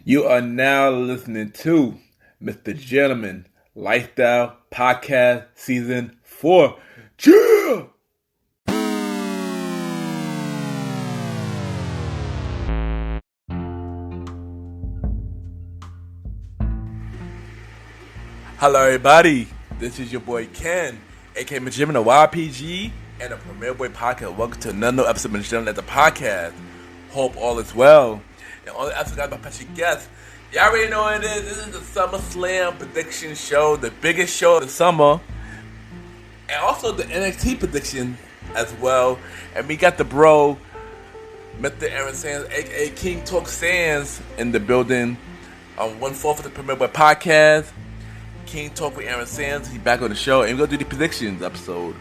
You are now listening to Mr. Gentleman Lifestyle Podcast Season 4. Yeah! Hello, everybody. This is your boy Ken, aka Mr. Gentleman of YPG and the Premier Boy Podcast. Welcome to another episode of Mr. Gentleman at the Podcast. Hope all is well. And all the episodes got my special guests. Y'all already know what it is. This is the SummerSlam prediction show, the biggest show of the summer. And also the NXT prediction as well. And we got the bro, Mr. Aaron Sands, aka King Talk Sands, in the building on 1/4 of the Premier Boy Podcast. King Talk with Aaron Sands, he's back on the show, and we're gonna do the predictions episode.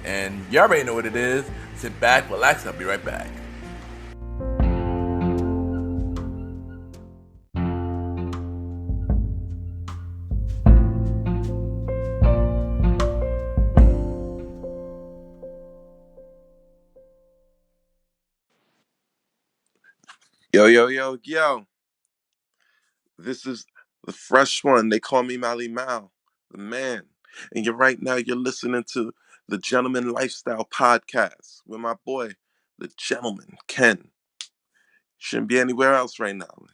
And you already know what it is. Sit back, relax, I'll be right back. Yo. This is the fresh one. They call me Mally Mal, the man. And you're listening to the Gentleman Lifestyle Podcast with my boy, the gentleman, Ken. Shouldn't be anywhere else right now.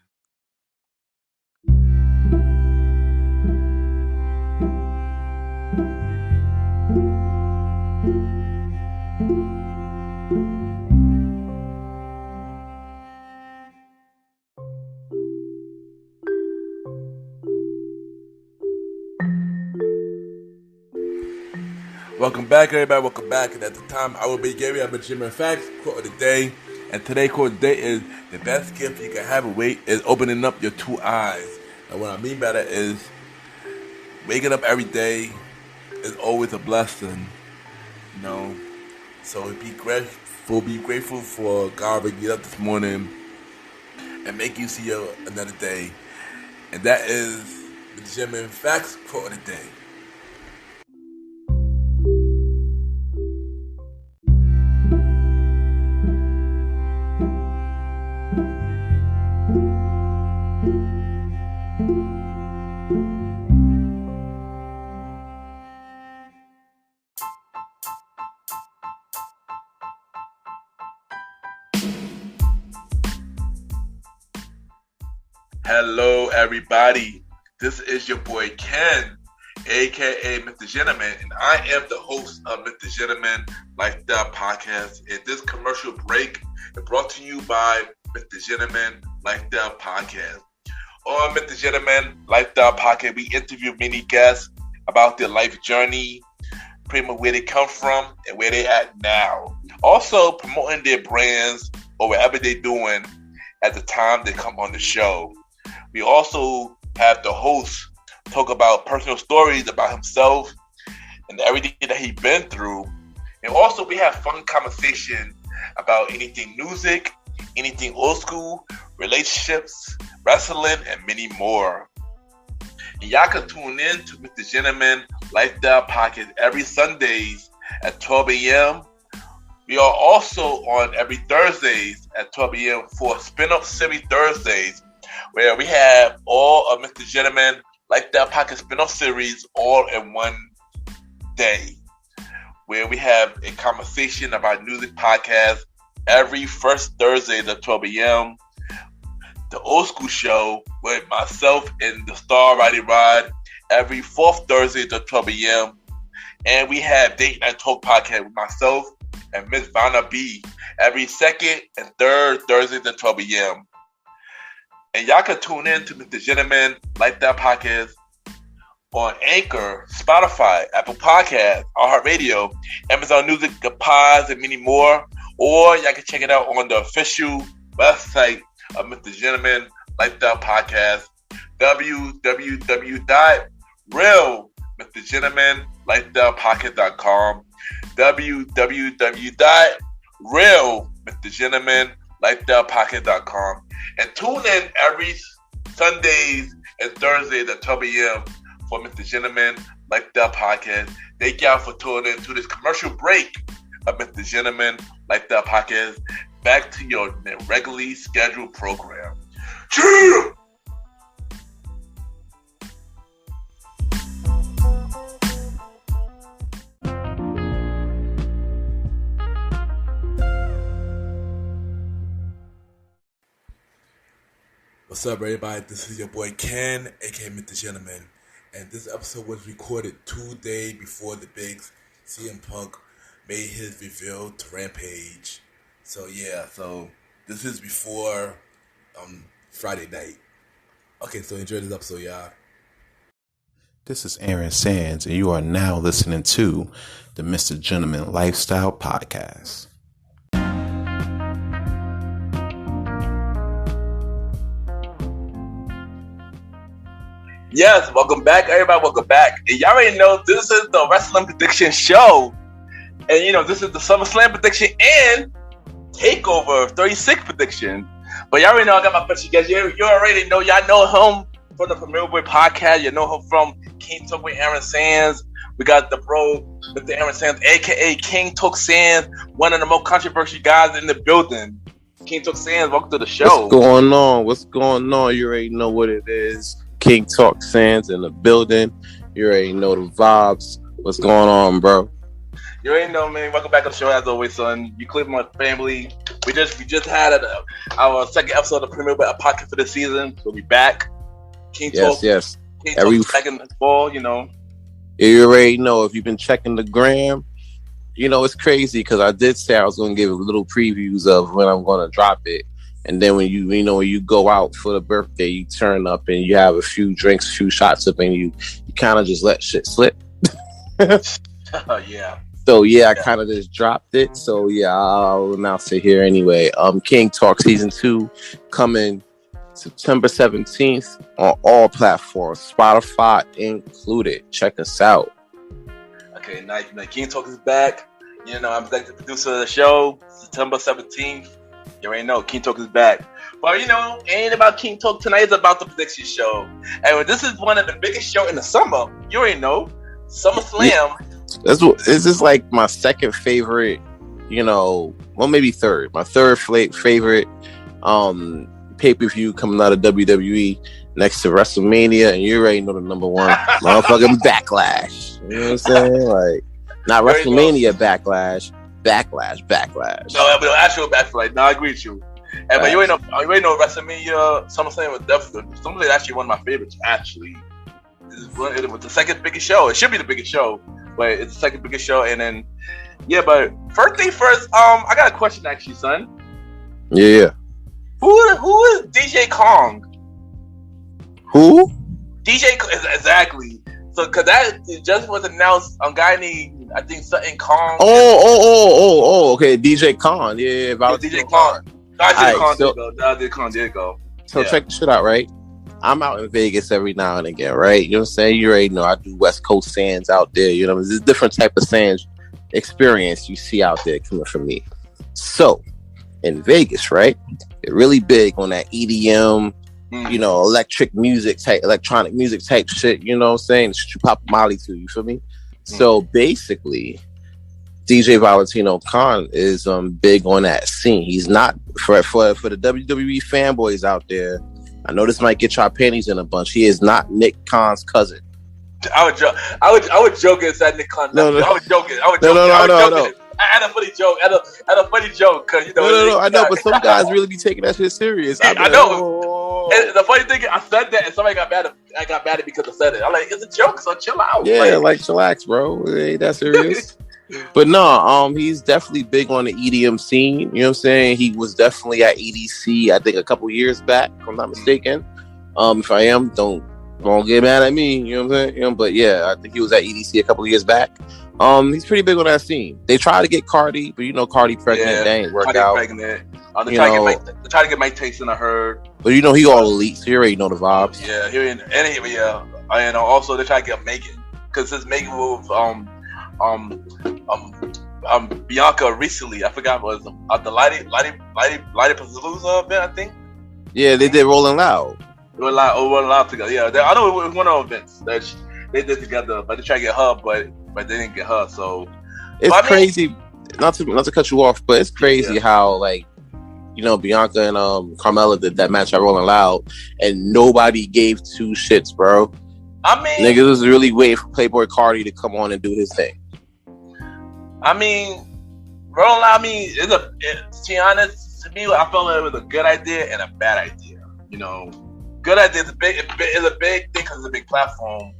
Welcome back, everybody. Welcome back. And at the time, I will be giving you a Jimmy Facts quote of the day. And today's quote of the day is, the best gift you can have away is opening up your two eyes. And what I mean by that is, waking up every day is always a blessing. You know? So be grateful for God waking you up this morning and make you see another day. And that is the Jimmy Facts quote of the day. Hello, everybody. This is your boy Ken, aka Mr. Gentleman, and I am the host of Mr. Gentleman Lifestyle Podcast. And this commercial break is brought to you by Mr. Gentleman Lifestyle Podcast. On Mr. Gentleman Lifestyle Podcast, we interview many guests about their life journey, pretty much where they come from and where they at now. Also promoting their brands or whatever they're doing at the time they come on the show. We also have the host talk about personal stories about himself and everything that he's been through. And also we have fun conversation about anything music, anything old school, relationships, wrestling, and many more. And y'all can tune in to Mr. Gentleman Lifestyle Podcast every Sundays at 12 a.m. We are also on every Thursdays at 12 a.m. for Spin-Off Series Thursdays, where we have all of Mr. Gentleman Lifestyle Podcast spin-off series all in one day, where we have a conversation about music podcast every first Thursday at 12 a.m. The Old School Show with myself and the Star Riding Rod every fourth Thursday at 12 a.m. And we have Date Night Talk Podcast with myself and Miss Vanna B every second and third Thursday at 12 a.m. And y'all can tune in to Mr. Gentleman Lifestyle Podcast on Anchor, Spotify, Apple Podcasts, iHeartRadio, Amazon Music, the Pods, and many more. Or y'all can check it out on the official website of Mr. Gentleman Lifestyle Podcast, www.realmrgentlemanlifestylepodcast.com, www.realmrgentlemanlifestylepodcast.com. And tune in every Sundays and Thursdays at 12 a.m. for Mr. Gentleman Lifestyle Podcast. Thank y'all for tuning in to this commercial break of Mr. Gentleman Lifestyle Podcast. Back to your regularly scheduled program. Yeah! What's up, everybody? This is your boy Ken, aka Mr. Gentleman, and this episode was recorded 2 days before the big CM Punk made his reveal to Rampage. So this is before Friday night. Okay, so enjoy this episode, y'all. This is Aaron Sands, and you are now listening to the Mr. Gentleman Lifestyle Podcast. Yes, welcome back, everybody. Welcome back. And y'all already know this is the Wrestling Prediction Show. And this is the SummerSlam prediction and Takeover 36 prediction. But y'all already know I got my prediction, guys. You already know, y'all know him from the Premier Boy podcast. You know him from King Talk with Aaron Sands. We got the bro with the Aaron Sands, aka King Talk Sands, one of the most controversial guys in the building. King Talk Sands, welcome to the show. What's going on? You already know what it is. King Talk Sands in the building. You already know the vibes. What's going on, bro? You already know, man. Welcome back to the show as always, son. You Cleveland family. We just had our second episode of the Premier Boy podcast for this season. So we back. King Talk. Yes. King Talk back in the fall. You already know if you've been checking the gram. It's crazy because I did say I was going to give little previews of when I'm going to drop it. And then when you go out for the birthday, you turn up and you have a few drinks, a few shots up, and you kind of just let shit slip. Yeah. So I kind of just dropped it. So I'll announce it here anyway. King Talk Season 2 coming September 17th on all platforms, Spotify included. Check us out. Okay, nice, man. King Talk is back. I'm executive producer of the show. September 17th. You already know King Talk is back. But it ain't about King Talk tonight. It's about the prediction show. And this is one of the biggest shows in the summer. You already know. SummerSlam. Yeah. This is like my second favorite, maybe third. My third favorite pay-per-view coming out of WWE next to WrestleMania. And you already know the number one motherfucking Backlash. You know what I'm saying? Like, not WrestleMania Backlash. Backlash. No, but actual Backlash. No, I agree with you. But you ain't know WrestleMania, SummerSlam was definitely SummerSlam actually one of my favorites. Actually, it was the second biggest show. It should be the biggest show, but it's the second biggest show. And then, but first thing first, I got a question actually, son. Yeah. Who is DJ Kong? Who? DJ exactly. So, cause that just was announced. Guy named I think something Kong. Oh. Okay, DJ Khan. Yeah, DJ Khan. DJ Khan did go. So check the shit out, right? I'm out in Vegas every now and again, right? You know what I'm saying? You already know I do West Coast sands out there. There's a different type of sands experience you see out there coming from me. So in Vegas, right? They're really big on that EDM. Electronic music type shit, you know what I'm saying? You pop Molly to, you feel me? So basically, DJ Valentino Khan is big on that scene. He's not for the WWE fanboys out there. I know this might get your panties in a bunch. He is not Nick Khan's cousin. I would joke and say Nick Khan. No. I was joking. No. I had a funny joke. I had a funny joke because No. I know, but some guys really be taking that shit serious. I know. And the funny thing, I said that, and somebody got mad. I got mad because I said it. I'm like, it's a joke, so chill out. Yeah, like chillax, bro. It ain't that serious. But no, he's definitely big on the EDM scene. You know what I'm saying? He was definitely at EDC, I think, a couple years back, if I'm not mistaken. If I am, don't get mad at me. You know what I'm saying? But yeah, I think he was at EDC a couple of years back. He's pretty big on that scene. They try to get Cardi, but Cardi pregnant, they ain't work out. Pregnant. They try to get Mike Tyson, I heard. But he all elite, so you already know the vibes. Yeah, and also they try to get Megan, because since Megan moved Bianca recently, I forgot what it was the Lighty Palooza event, I think. Yeah, they did Rolling Loud. Rolling Loud together. Yeah, I know it was one of the events that they did together, but they tried to get her, but they didn't get her. So it's crazy. Not to cut you off, but it's crazy how Bianca and Carmella did that match at Rolling Loud, and nobody gave two shits, bro. I mean, niggas was really waiting for Playboy Cardi to come on and do his thing. I mean, Rolling Loud. To be honest, to me, I felt like it was a good idea and a bad idea. You know, good idea. It's a big thing because it's a big platform.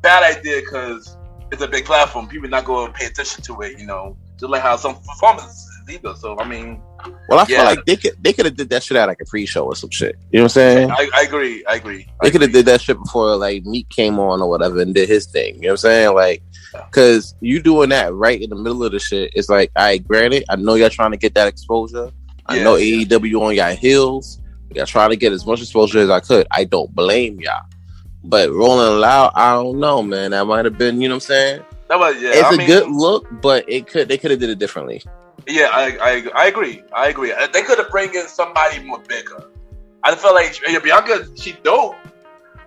Bad idea because it's a big platform. People not going to pay attention to it. You know, just like how some performances either. So I mean, well, I feel like they could have did that shit at like a pre-show or some shit. You know what I'm saying? I agree. They could have did that shit before like Meek came on or whatever and did his thing. You know what I'm saying? Like, because you doing that right in the middle of the shit, it's like, all right, granted, I know y'all trying to get that exposure. I know AEW on y'all heels. Y'all trying to get as much exposure as I could. I don't blame y'all. But Rolling Loud, I don't know, man. That might have been, you know what I'm saying? It's a good look, but they could have did it differently. Yeah, I agree. They could have bring in somebody more bigger. I feel like Bianca, she dope,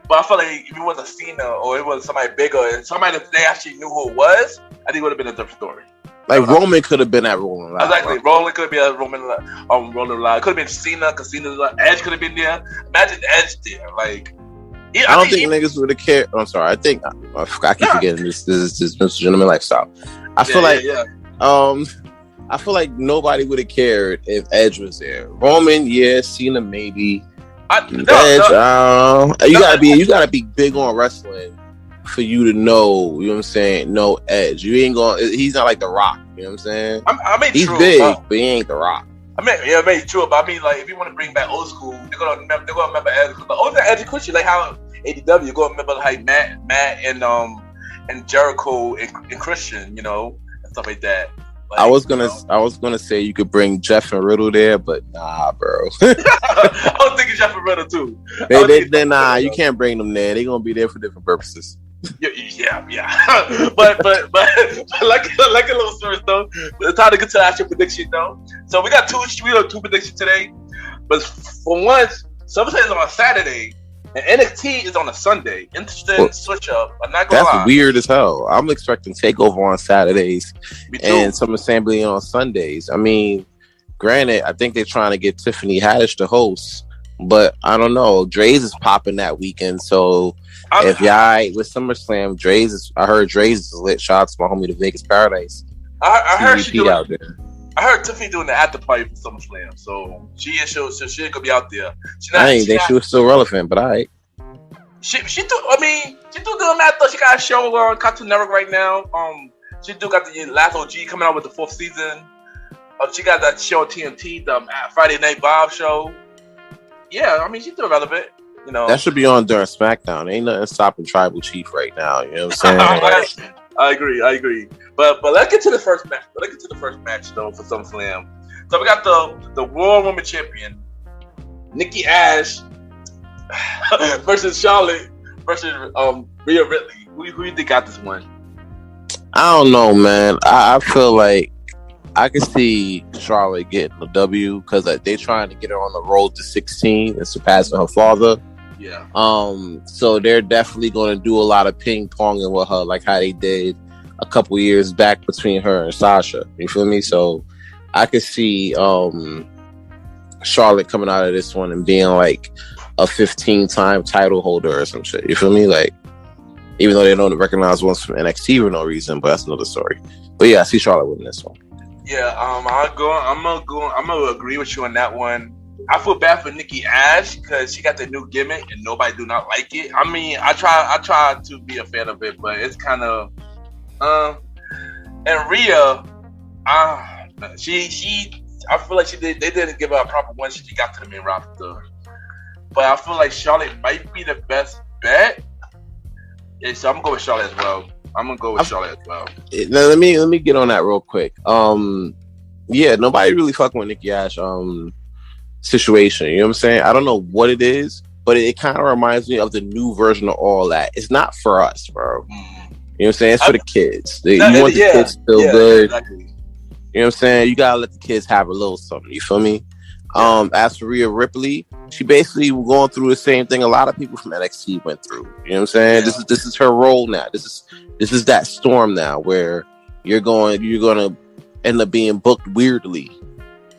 but I feel like if it was a Cena or it was somebody bigger and somebody that they actually knew who it was, I think it would have been a different story. Like Roman could have been at Rolling Loud. Exactly, right? Roman could be at Rolling Loud. Could have been Cena, because Edge could have been there. Imagine Edge there, like. Yeah, I don't think niggas would have cared. I'm sorry. I think I keep forgetting this is Mr. Gentleman Lifestyle. I feel I feel like nobody would have cared if Edge was there. Roman, Cena, maybe. Edge, you gotta be big on wrestling for you to know. You know what I'm saying? No Edge. You ain't going. He's not like The Rock. You know what I'm saying? He's true, big, but he ain't The Rock. Maybe true, but I mean, like, if you want to bring back old school, they're gonna remember Edge. The older Edge, Christian, like how AEW, you're gonna remember like Matt and Jericho and Christian, you know, and stuff like that. Like, I was gonna say you could bring Jeff and Riddle there, but nah, bro. I was thinking Jeff and Riddle too. You can't bring them there. They're gonna be there for different purposes. Yeah. but like a little story though. It's time to get to the actual prediction though. So we got two predictions today. But for once, SummerSlam is on a Saturday and NXT is on a Sunday. Interesting switch up. I'm not gonna lie. That's weird as hell. I'm expecting Takeover on Saturdays and SummerSlam being on Sundays. I mean, granted, I think they're trying to get Tiffany Haddish to host, but I don't know. Dre's is popping that weekend, so if y'all with SummerSlam, I heard Dre's is lit. Shout out to my homie, the Vegas Paradise. I heard she out there. I heard Tiffany doing the after party for SummerSlam, so she could be out there. I didn't think she was still relevant, but alright. She do good after. She got a show on Cartoon Network right now. She do got the last OG coming out with the 4th season. She got that show on TNT, the Friday Night Bob show. Yeah, I mean, she's still relevant. You know, that should be on during SmackDown. Ain't nothing stopping Tribal Chief right now. You know what I'm saying? I agree. But let's get to the first match. Though for SummerSlam. So we got the World Women Champion, Nikki Ash versus Charlotte versus Rhea Ripley. Who you think got this one? I don't know, man. I feel like I can see Charlotte getting the W because they trying to get her on the road to 16 and surpassing her father. Yeah. So they're definitely going to do a lot of ping ponging with her, like how they did a couple years back between her and Sasha. You feel me? So I could see Charlotte coming out of this one and being like a 15-time title holder or some shit. You feel me? Like, even though they don't recognize ones from NXT for no reason, but that's another story. But yeah, I see Charlotte winning this one. Yeah, I'm gonna agree with you on that one. I feel bad for Nikki Ash because she got the new gimmick and nobody do not like it. I mean, I try to be a fan of it, but it's kind of and Rhea, I feel like they didn't give her a proper one. She got to the main roster, but I feel like Charlotte might be the best bet. Yeah, so I'm gonna go with Charlotte as well. Now, let me get on that real quick. Yeah, nobody really fucking with Nikki Ash situation. You know what I'm saying? I don't know what it is, but it kind of reminds me of the new version of All That. It's not for us, bro. You know what I'm saying? It's for the kids. You want the kids to feel good. Exactly. You know what I'm saying? You gotta let the kids have a little something. You feel me? As for Rhea Ripley, she basically going through the same thing a lot of people from NXT went through. You know what I'm saying? Yeah. This is her role now. This is that storm now where you're gonna end up being booked weirdly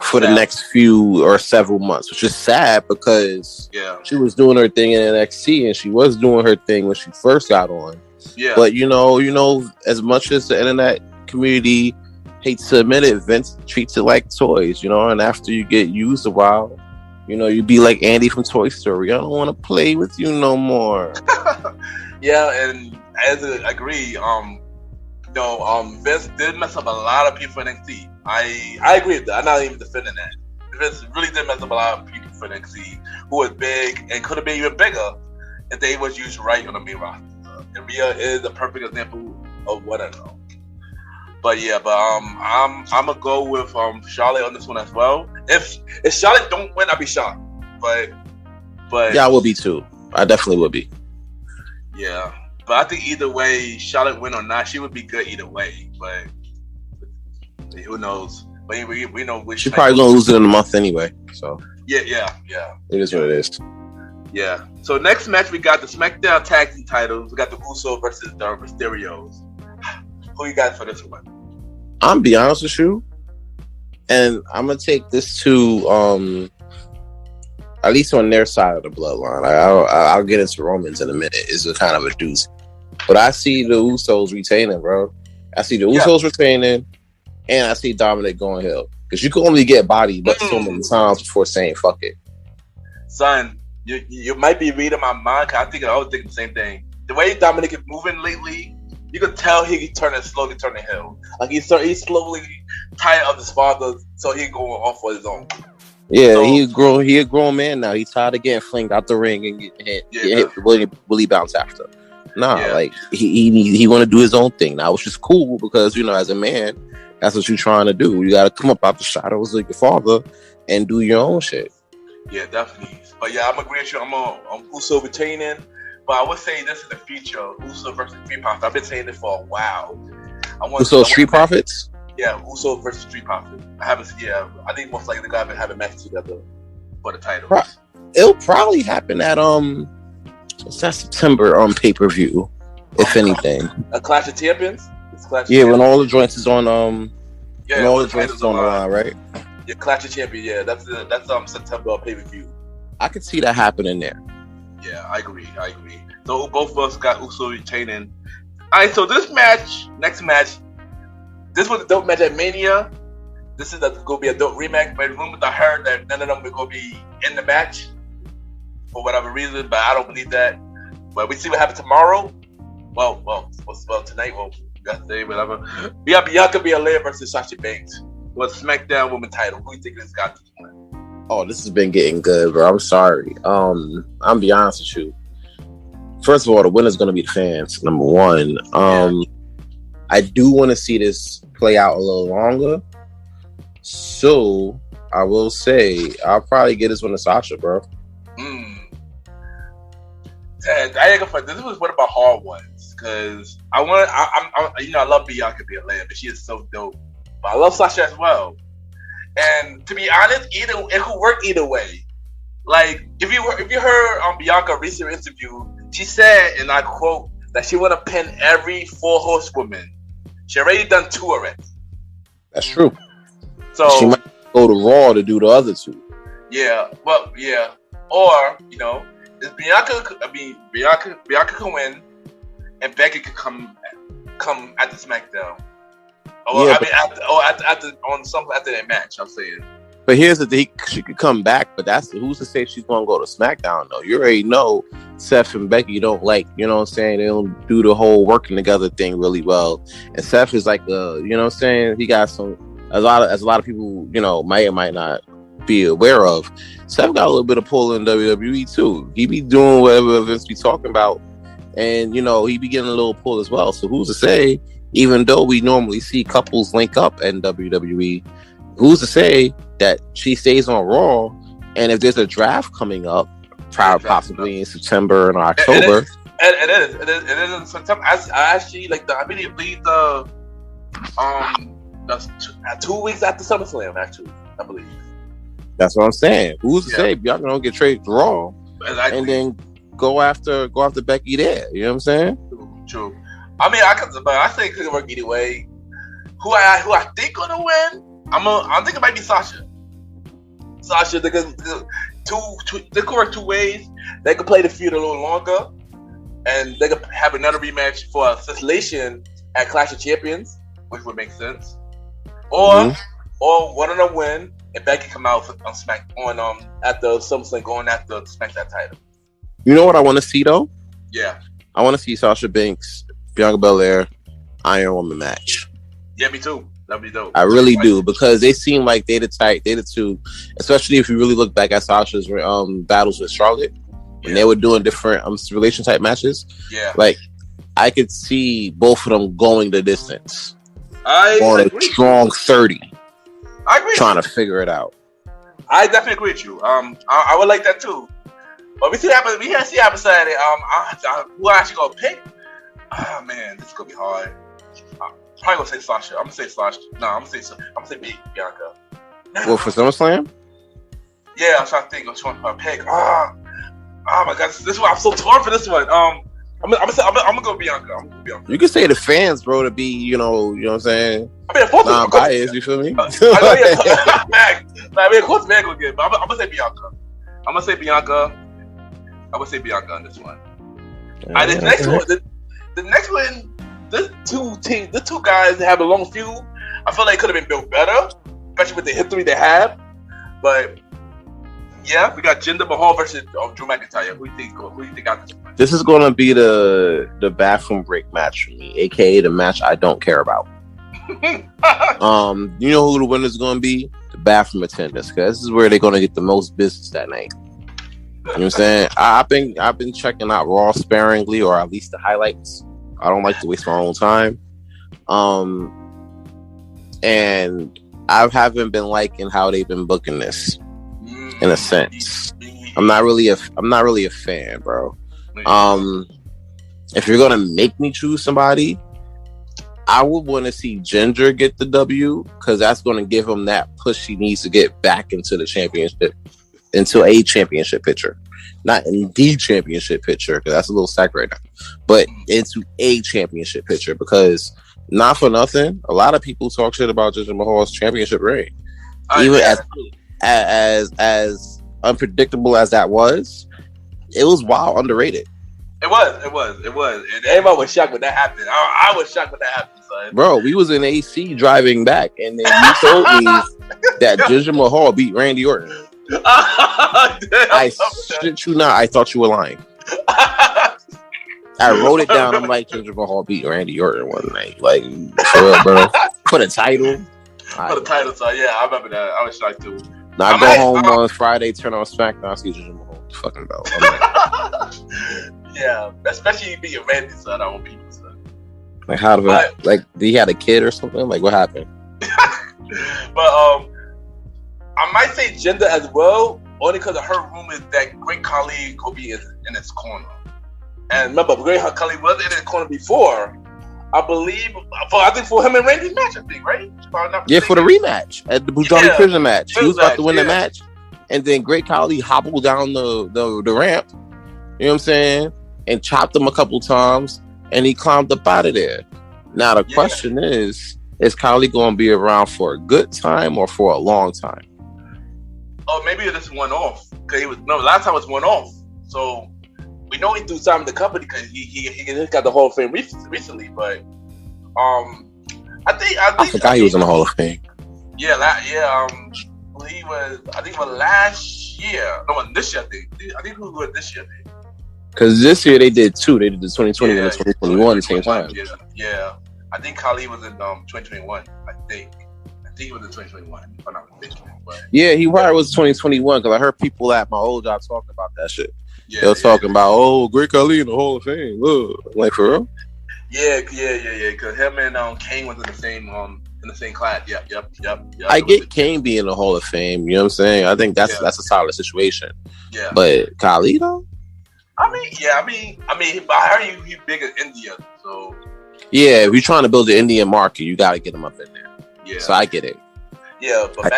for the next few or several months, which is sad because she was doing her thing in NXT and she was doing her thing when she first got on. Yeah. But you know, as much as the internet community hates to admit it, Vince treats it like toys, you know, and after you get used a while, You know, you be like Andy from Toy Story. I don't want to play with you no more. Yeah, and as I agree, Vince did mess up a lot of people in NXT. I agree with that. I'm not even defending that. Vince really did mess up a lot of people for NXT who was big and could have been even bigger if they was used right on the main roster. And Rhea is a perfect example of what I know. But yeah, I'm gonna go with Charlotte on this one as well. If Charlotte don't win, I'll be shocked. But yeah, I will be too. I definitely would be. Yeah, but I think either way, Charlotte win or not, she would be good either way. But who knows? But we know which. She's probably gonna lose it in a month anyway. So yeah. It is what it is. Yeah. So next match we got the SmackDown Tag Team titles. We got the Usos versus the Mysterios. Who you got for this one? I'm be honest with you, and I'm gonna take this to at least on their side of the bloodline. I'll get into Romans in a minute. It's a kind of a doozy, but I see the Usos retaining, bro. I see the Usos retaining, and I see Dominic going heel because you can only get bodied but so many times before saying fuck it. Son, you might be reading my mind. Cause I was thinking the same thing. The way Dominic is moving lately, you can tell he's slowly turning heel. Like he's slowly tired of his father, so he's going off on his own. Yeah, so, he a grown man now. He's tired of getting flinged out the ring and getting hit will he bounce after? Like he want to do his own thing now, which is cool because as a man, that's what you're trying to do. You got to come up out the shadows of your father and do your own shit. Yeah, definitely. But yeah, I'm agreeing with you. I'm Uso retaining. But I would say this is the future. Uso versus Street Profits. I've been saying this for a while. Uso Street Profits? Yeah, Uso versus Street Profits. I think most likely the guys been having matches together for the titles. It'll probably happen at what's that September pay-per-view, if anything. A Clash of Champions? When all the joints is on all the joints is on the line, right? Yeah, Clash of Champions, yeah. That's September pay-per-view. I could see that happening there. Yeah, I agree. So both of us got Uso retaining. Alright, so next match, this was a dope match at Mania. This is going to be a dope rematch, but rumors I heard that none of them are going to be in the match for whatever reason, but I don't believe that. But we see what happens tomorrow. Tonight, yesterday, whatever. We got Bianca Belair versus Sasha Banks. What's SmackDown Women's title? Who do you think this got to win? Oh, this has been getting good, bro. I'm sorry. I'm be honest with you. First of all, the winner's going to be the fans, number one. I do want to see this play out a little longer. So, I will say, I'll probably get this one to Sasha, bro. This was one of my hard ones, because I love Bianca Belair, but she is so dope. But I love Sasha as well. And to be honest, it could work either way. Like if you heard on Bianca's recent interview, she said, and I quote, that she want to pin every 4 horsewomen. She already done 2 already. That's true. So she might go to Raw to do the other 2. Yeah, well, yeah. Or is Bianca can win, and Becky could come at the SmackDown. After that match, I'm saying. But here's the thing: she could come back, but who's to say she's gonna go to SmackDown though? You already know Seth and Becky don't like, you know what I'm saying? They don't do the whole working together thing really well. And Seth is like you know what I'm saying? He got as a lot of people, might or might not be aware of. Seth got a little bit of pull in WWE too. He be doing whatever Vince be talking about, and he be getting a little pull as well. So who's to say? Even though we normally see couples link up in WWE, who's to say that she stays on Raw? And if there's a draft coming up, possibly in September and October, it is in September. I actually I believe the 2 weeks after SummerSlam. Actually, I believe. That's what I'm saying. Who's to say y'all don't get traded to Raw and then go after Becky there? You know what I'm saying? True. I mean, I think it could work either way. Who I think gonna win? I think it might be Sasha. Sasha, they could work 2 ways. They could play the feud a little longer, and they could have another rematch for a stipulation at Clash of Champions, which would make sense. Or one of them win, and Becky come out on Smack on after SummerSlam going after the SmackDown title. You know what I want to see though? Yeah, I want to see Sasha Banks, Bianca Belair, Iron Woman match. Yeah, me too. That'd be dope. I really do, because they seem like they the two, especially if you really look back at Sasha's battles with Charlotte, when they were doing different relation type matches. Yeah, like I could see both of them going the distance. I on agree. A strong 30. I agree. Trying to figure it out. I definitely agree with you. I would like that too. But we see what happens. We gotta see what happens Saturday. Who I actually gonna pick? Oh man, this is gonna be hard. I'm probably gonna say Sasha. I'm gonna say Sasha. No, I'm gonna say Bianca. Well, for SummerSlam? Yeah, I'm trying to think. I'm trying to pick. Oh my god, this one. I'm so torn for this one. I'm gonna go Bianca. You can say the fans, bro, to be, you know what I'm saying? I mean, both non-biased, you feel me? Of course, man gonna get it, but I'm gonna say Bianca. I'm gonna say Bianca on this one. Yeah, the next one, the next one, the two guys that have a long feud, I feel like could have been built better, especially with the history they have. But yeah, we got Jinder Mahal versus Drew McIntyre. Who do you think got this one? This is gonna be the bathroom break match for me, aka the match I don't care about. You know who the winner's gonna be? The bathroom attendants, because this is where they're gonna get the most business that night. You know what I'm saying? I've been checking out Raw sparingly, or at least the highlights. I don't like to waste my own time. And I haven't been liking how they've been booking this. In a sense, I'm not really a fan, bro. If you're gonna make me choose somebody, I would want to see Ginger get the W, because that's going to give him that push he needs to get back into the championship, into a championship picture, not in the championship picture, because that's a little stacked right now, but into a championship picture. Because not for nothing, a lot of people talk shit about Jinder Mahal's championship reign, even as unpredictable as that was. It was wild underrated. It was, and everybody was shocked when that happened. I was shocked when that happened, son. Bro, we was in AC driving back, and then you told me that Jinder Mahal beat Randy Orton. I shit you not, I thought you were lying. I wrote it down. I'm like, Jinder Mahal beat Randy Orton one night. Like, for real, bro. For the title. For the title, so yeah, I remember that. I was shocked too. Now I go home on Friday, turn on SmackDown, see Jinder Mahal's fucking belt. Yeah, especially being Randy, son. I want people, son. Like, how did that? Like, did he had a kid or something? Like, what happened? But I might say Jinder as well, only because of her rumors that Great Khali could be in his corner. And remember, Great Khali was in his corner before. I believe, I think for him and Randy's match, I think, right? Yeah, for the rematch at the Bujali Prison match. He was about to win the match, and then Great Khali hobbled down the ramp. You know what I'm saying? And chopped him a couple times, and he climbed up out of there. Now the question is Khali going to be around for a good time or for a long time? Oh, maybe it's one off. Cause last time it was one off. So we know he threw time in the company because he just got the Hall of Fame recently. But I forgot he was in the Hall of Fame. Yeah. He was. I think it was last year. No, this year. I think he was this year. Because this year they did two. They did the 2020 and the 2021 at the same time. Yeah. I think Khali was in 2021. I think he was in 2021. If I'm not mistaken. Yeah, he probably was 2021, because I heard people at my old job talking about that shit. Yeah, they were talking about, Great Khali in the Hall of Fame. Like, for real? Yeah. Because him and Kane was in the same class. Yep. I get Kane being in the Hall of Fame. You know what I'm saying? I think that's a solid situation. Yeah. But Khali though? I mean, but I heard he's big in India, so. Yeah, if you're trying to build the Indian market, you got to get him up in there. Yeah. So I get it. Yeah, but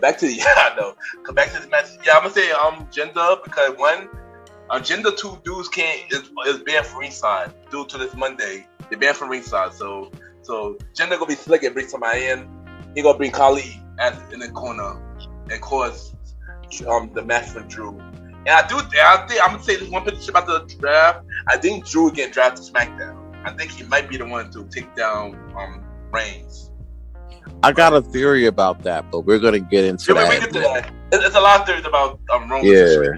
back to I know. Come back to this match. Yeah, I'm gonna say Jinder, because one, Jinder, two dudes is banned from ringside due to this Monday. They're banned from ringside, so Jinder gonna be slick and bring somebody in. He gonna bring Khali in the corner and cause the match for Drew. And I think I'm gonna say this one picture about the draft. I think Drew will get drafted to SmackDown. I think he might be the one to take down Reigns. I got a theory about that, but we're gonna get into that. We get to that. It's a lot of theories about Roman. Yeah.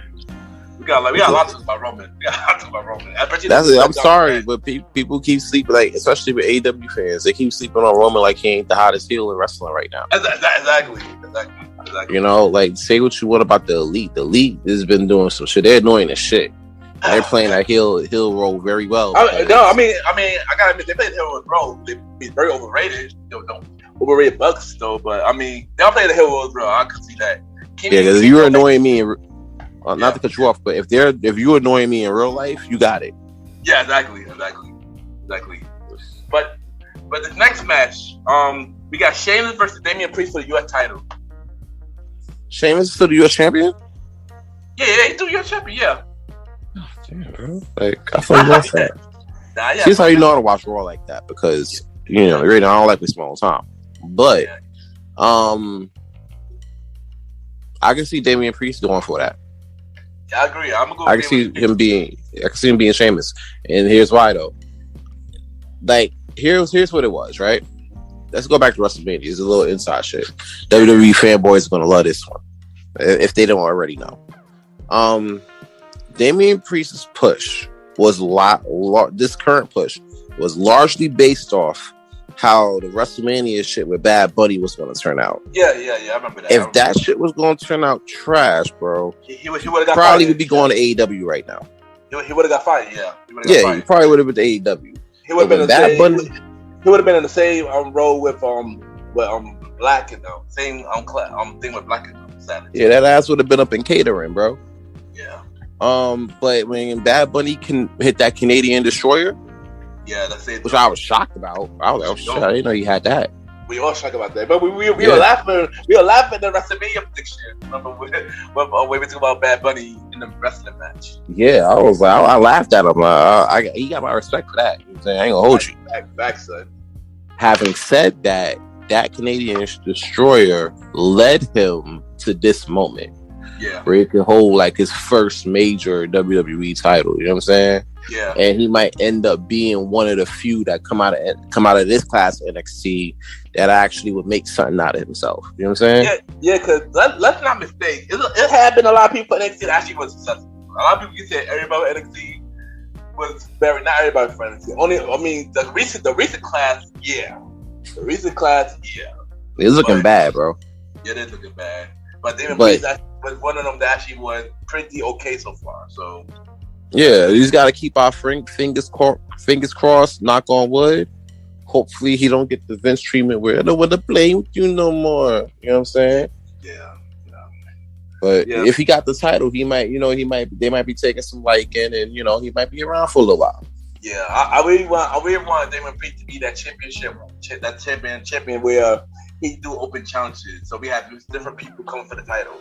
We got a lot about Roman. We got a lot about Roman. That's it. I'm sorry, but people keep sleeping, like, especially with AEW fans, they keep sleeping on Roman like he ain't the hottest heel in wrestling right now. Exactly. You know, like, say what you want about the Elite. The Elite has been doing some shit. They're annoying as shit. They're playing that heel role very well. I gotta admit, they played the heel role. They're very overrated. Overrated bucks though, but I mean, they'll play the heel role. I can see that. Because if you're annoying me, not to cut you off, but if you're annoying me in real life, you got it. Yeah, exactly. But the next match, we got Sheamus versus Damian Priest for the U.S. title. Sheamus is still the U.S. champion? Yeah, he's still U.S. champion. Yeah. Oh, damn, bro. Like, I thought you lost that. See, how you know how to watch Raw like that, because you know, right now I don't like this small time, but I can see Damian Priest going for that. Yeah, I agree. I'm gonna go. I can see him being Sheamus, and here's why though. Like, here's what it was, right? Let's go back to WrestleMania. It's a little inside shit. WWE fanboys are gonna love this one if they don't already know. Damian Priest's push was this current push was largely based off how the WrestleMania shit with Bad Bunny was going to turn out. Yeah, I remember that. If that shit was going to turn out trash, bro, he would have got probably would be going to AEW right now. He would have got fired. Yeah, he probably would have been to AEW. He would have been Bad Bunny. He would have been in the same role with Black and same thing with Black and Savage. Yeah, that ass would have been up in catering, bro. Yeah. But when Bad Bunny can hit that Canadian Destroyer. Yeah, that's it. Which I was shocked about. I was like, oh shit, I didn't know he had that. We all shocked about that, but we were laughing. We were laughing at the WrestleMania prediction. Remember when we talked about Bad Bunny in the wrestling match? Yeah, I was like, I laughed at him. He got my respect for that. You know what I'm saying? I ain't gonna hold you. Back, son. Having said that, that Canadian Destroyer led him to this moment. Yeah, where he could hold like his first major WWE title. You know what I'm saying? Yeah, and he might end up being one of the few that come out of this class of NXT that actually would make something out of himself. You know what I'm saying? Yeah. Because let's not mistake. It had been a lot of people in NXT that actually was successful. A lot of people said everybody in NXT was very not everybody for NXT. The recent class, yeah. The recent class, yeah. It's looking bad, bro. Yeah, it is looking bad. But Damon Priest was one of them that actually was pretty okay so far. So yeah, you just gotta keep our fingers crossed. Knock on wood. Hopefully, he don't get the Vince treatment where I don't want to play with you no more. You know what I'm saying? Yeah. But if he got the title, they might be taking some liking, and he might be around for a little while. Yeah, I really want Damon Priest to be that champion where he do open challenges. So we have different people coming for the title.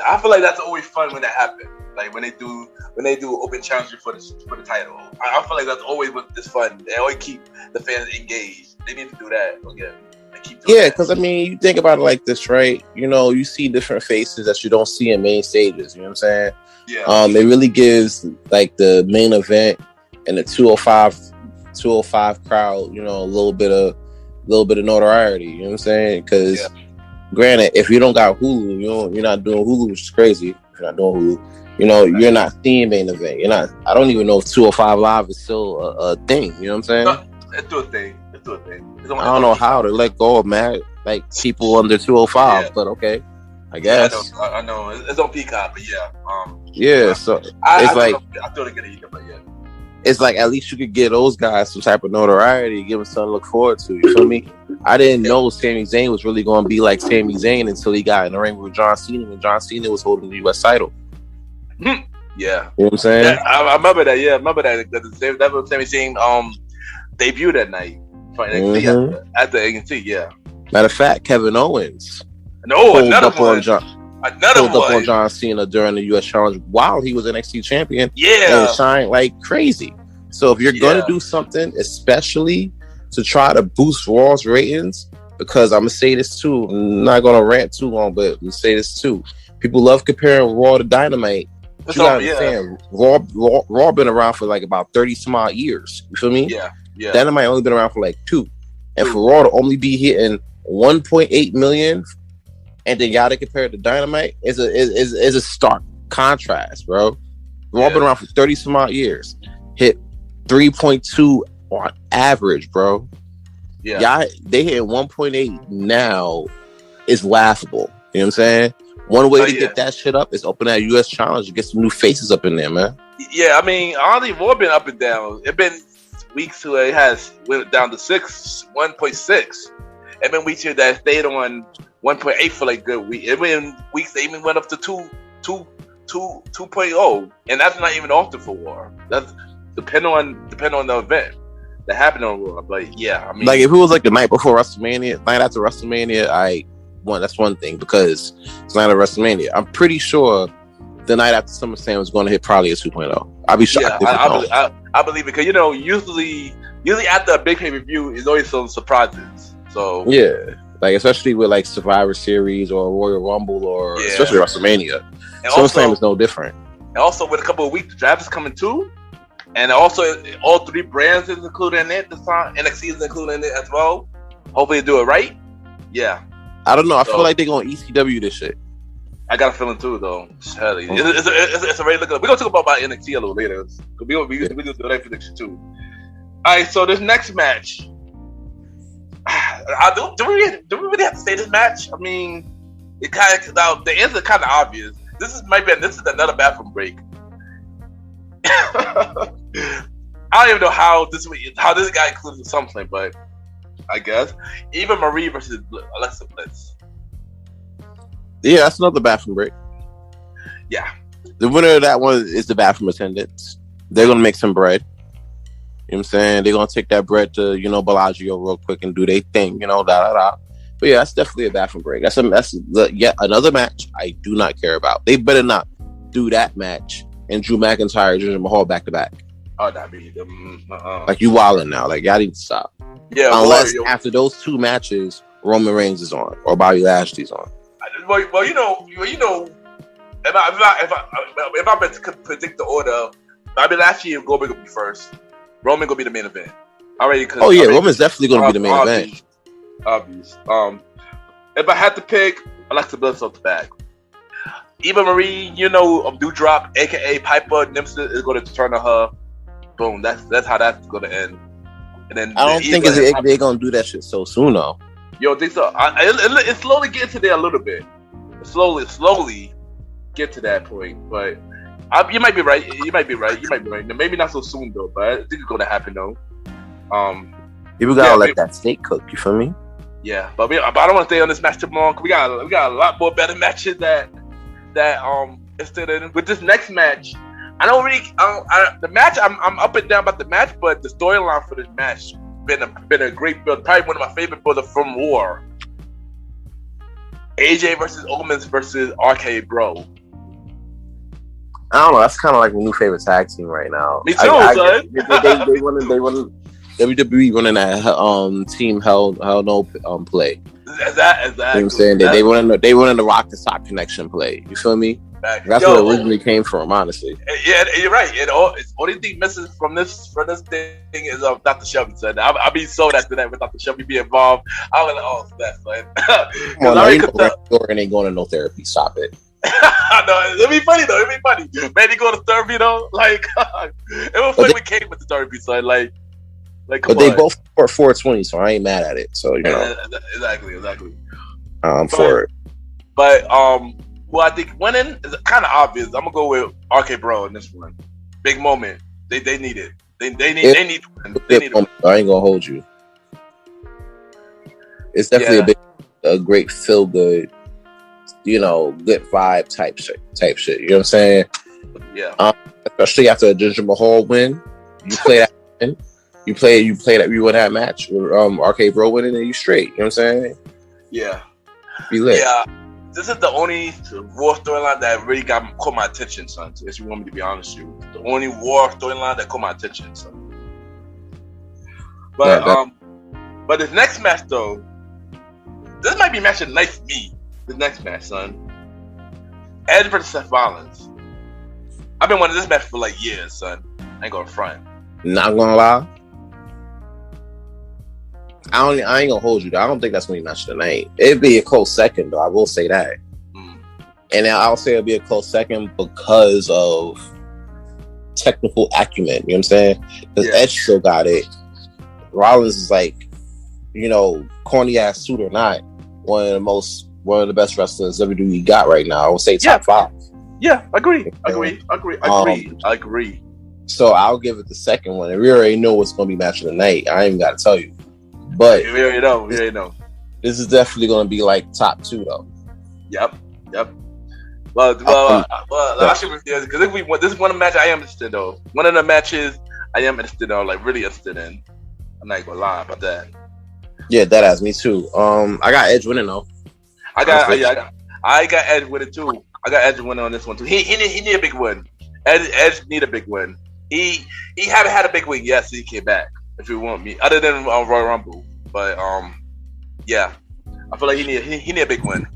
I feel like that's always fun when that happens. Like when they do open challenges for the title. I feel like that's always what's fun. They always keep the fans engaged. They need to do that again. Yeah, because you think about it like this, right? You see different faces that you don't see in main stages. You know what I'm saying? Yeah. It really gives like the main event and the 205 crowd, a little bit of notoriety. You know what I'm saying? Because granted, if you don't got Hulu, you're not doing Hulu, which is crazy. If you're not doing Hulu, you're not seeing main event. You're not. I don't even know if 205 Live is still a thing. You know what I'm saying? No, it's still a thing. I don't know how to let go of like people under 205, but okay, I guess. Yeah, I know. It's on Peacock, but yeah. Yeah, so I still didn't get it either, but yeah. It's like at least you could get those guys some type of notoriety, give them something to look forward to. You feel me? I didn't know Sami Zayn was really going to be like Sami Zayn until he got in the ring with John Cena when John Cena was holding the U.S. title. Yeah, you know what I'm saying? Yeah, I remember that. Yeah, I remember that. That was Sami Zayn debut that night for NXT at the NXT. Yeah. Matter of fact, Kevin Owens pulled up on John Cena during the U.S. Challenge while he was NXT champion. Yeah, and shined like crazy. So if you're gonna do something, especially to try to boost Raw's ratings, because I'm gonna say this too, I'm not gonna rant too long, but I'm gonna say this too. People love comparing Raw to Dynamite. You gotta understand, Raw been around for like about 30 some odd years. You feel me? Yeah. Dynamite only been around for like 2. And for Raw to only be hitting 1.8 million, and then y'all compared to Dynamite is a stark contrast, bro. We've all been around for 30 some odd years. Hit 3.2 on average, bro. Yeah. Y'all, they hit 1.8 now is laughable. You know what I'm saying? One way to get that shit up is open that US challenge and get some new faces up in there, man. Yeah, I mean, honestly, more been up and down. It's been weeks where it has went down to 1.6. And then weeks here that stayed on 1.8 for like good week. It been weeks they even went up to 2.0, and that's not even often for War. That's depending on the event that happened on Raw. But yeah, I mean, like if it was like the night before WrestleMania, night after WrestleMania, that's one thing because it's not a WrestleMania. I'm pretty sure the night after SummerSlam was going to hit probably a 2.0. I'll be shocked. Yeah, I believe it because usually after a big pay-per-view is always some surprises. So yeah, like especially with like Survivor Series or Royal Rumble or especially WrestleMania. SummerSlam is no different. And also with a couple of weeks, the draft is coming too. And also all three brands is included in it this time. NXT is included in it as well. Hopefully they do it right. Yeah. I don't know. I feel like they're going to ECW this shit. I got a feeling too, though. It's a very look. We're gonna talk about NXT a little later. We do that prediction too. All right, so this next match. Do we really have to say this match? I mean, the answer is kind of obvious. This is another bathroom break. I don't even know how this guy included something, but I guess Eva Marie versus Alexa Bliss. Yeah, that's another bathroom break. Yeah. The winner of that one is the bathroom attendants. They're going to make some bread. You know what I'm saying? They're going to take that bread to, Bellagio real quick and do their thing, But yeah, that's definitely a bathroom break. That's yet another match I do not care about. They better not do that match and Drew McIntyre, Jinder Mahal back to back. Oh, that'd be like you wilding now. Like y'all need to stop. Yeah. Unless after those two matches, Roman Reigns is on or Bobby Lashley's on. Well, if I meant to predict the order, Bobby Lashley and Goldberg will be first. Roman gonna be the main event. Roman's definitely gonna be the main event. Obvious. If I had to pick, Alexa Bliss off the back. Eva Marie, Doudrop, aka Piper Nielsen is gonna turn on her. Boom. That's how that's gonna end. And then I don't think they're gonna do that shit so soon though. You don't think so? It's slowly getting to there a little bit. Slowly get to that point. But you might be right. You might be right. Maybe not so soon though. But I think it's gonna happen though. People gotta let that steak cook. You feel me? Yeah, but I don't want to stay on this match too long. We got a lot more better matches that instead of with this next match. The match. I'm up and down about the match, but the storyline for this match been a great build. Probably one of my favorite builds from War. AJ versus Omens versus RK Bro. I don't know. That's kind of like my new favorite tag team right now. Me too, son. They want WWE running that team Hell No play. Exactly. You know what I'm saying? They running the Rock and Sock connection play. You feel me? Exactly. That's where it originally came from, honestly. Yeah, you're right. It's only thing missing from this thing is Dr. Shelby said. I'll be sold after that with Dr. Shelby be involved. I was like, oh, that's fine. Come on, Orton ain't going to no therapy. Stop it. No, it'd be funny though. Man, he going to therapy though. Like, it was funny when Kate went to therapy, son. Like, come but they both scored 420, so I ain't mad at it. So exactly. For it. But who I think winning is kind of obvious. I'm gonna go with RK Bro in this one. Big moment. They need it. They need to win. I ain't gonna hold you. It's definitely a great feel good, good vibe type shit. You know what I'm saying? Yeah. Especially after a Jinder Mahal win, you play that win. You win that match with RK Bro winning and you straight. You know what I'm saying? Yeah. Be lit. Yeah. This is the only Raw storyline that really caught my attention, son. If you want me to be honest with you, the only Raw storyline that caught my attention, son. But but this next match though, this might be a match of the night for me. This next match, son. Edge versus Seth Rollins. I've been wanting this match for like years, son. I ain't gonna front. Not gonna lie. I ain't gonna hold you though. I don't think that's gonna be match of the night. It'd be a close second though. I will say that. And I'll say it'll be a close second because of technical acumen. You know what I'm saying? Because Edge still got it. Rollins is like, corny ass suit or not, one of the best wrestlers WWE got right now. I would say top 5. Yeah, agree. So I'll give it the second one. And we already know what's gonna be match of the night. I ain't even gotta tell you. But we already know. This is definitely gonna be like top 2 though. Yep. Well, actually, because this is one of the matches I am interested in, though. One of the matches I am interested in, like really interested in. I'm not gonna lie about that. Yeah, that has me too. I got Edge winning though. I got Edge winning too. I got Edge winning on this one too. He need a big win. Edge need a big win. He haven't had a big win yet, so he came back. If you want me, other than Royal Rumble, but yeah, I feel like he need a big win.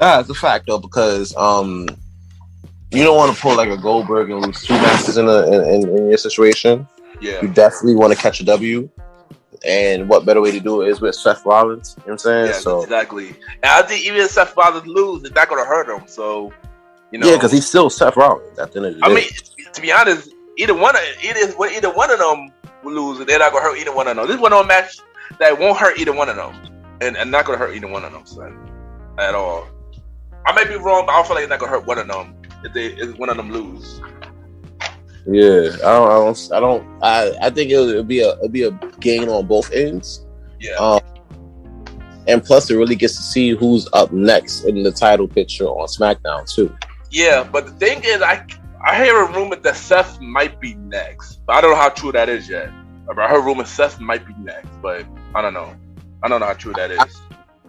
It's a fact though, because you don't want to pull like a Goldberg and lose 2 matches in your situation. Yeah, you definitely want to catch a W. And what better way to do it is with Seth Rollins? You know what I'm saying? Yeah, so exactly. And I think even if Seth Rollins lose, it's not gonna hurt him. So yeah, because he's still Seth Rollins at the end of the day. I mean, to be honest, either one of them will lose, and they're not gonna hurt either one of them. This is one of them match that won't hurt either one of them, and not gonna hurt either one of them, son, at all. I may be wrong, but I feel like it's not gonna hurt one of them if one of them lose. Yeah, I think it'll be a gain on both ends. Yeah. And plus, it really gets to see who's up next in the title picture on SmackDown too. Yeah, but the thing is, I hear a rumor that Seth might be next, but I don't know how true that is yet. I heard rumor Seth might be next, but I don't know. I don't know how true that is.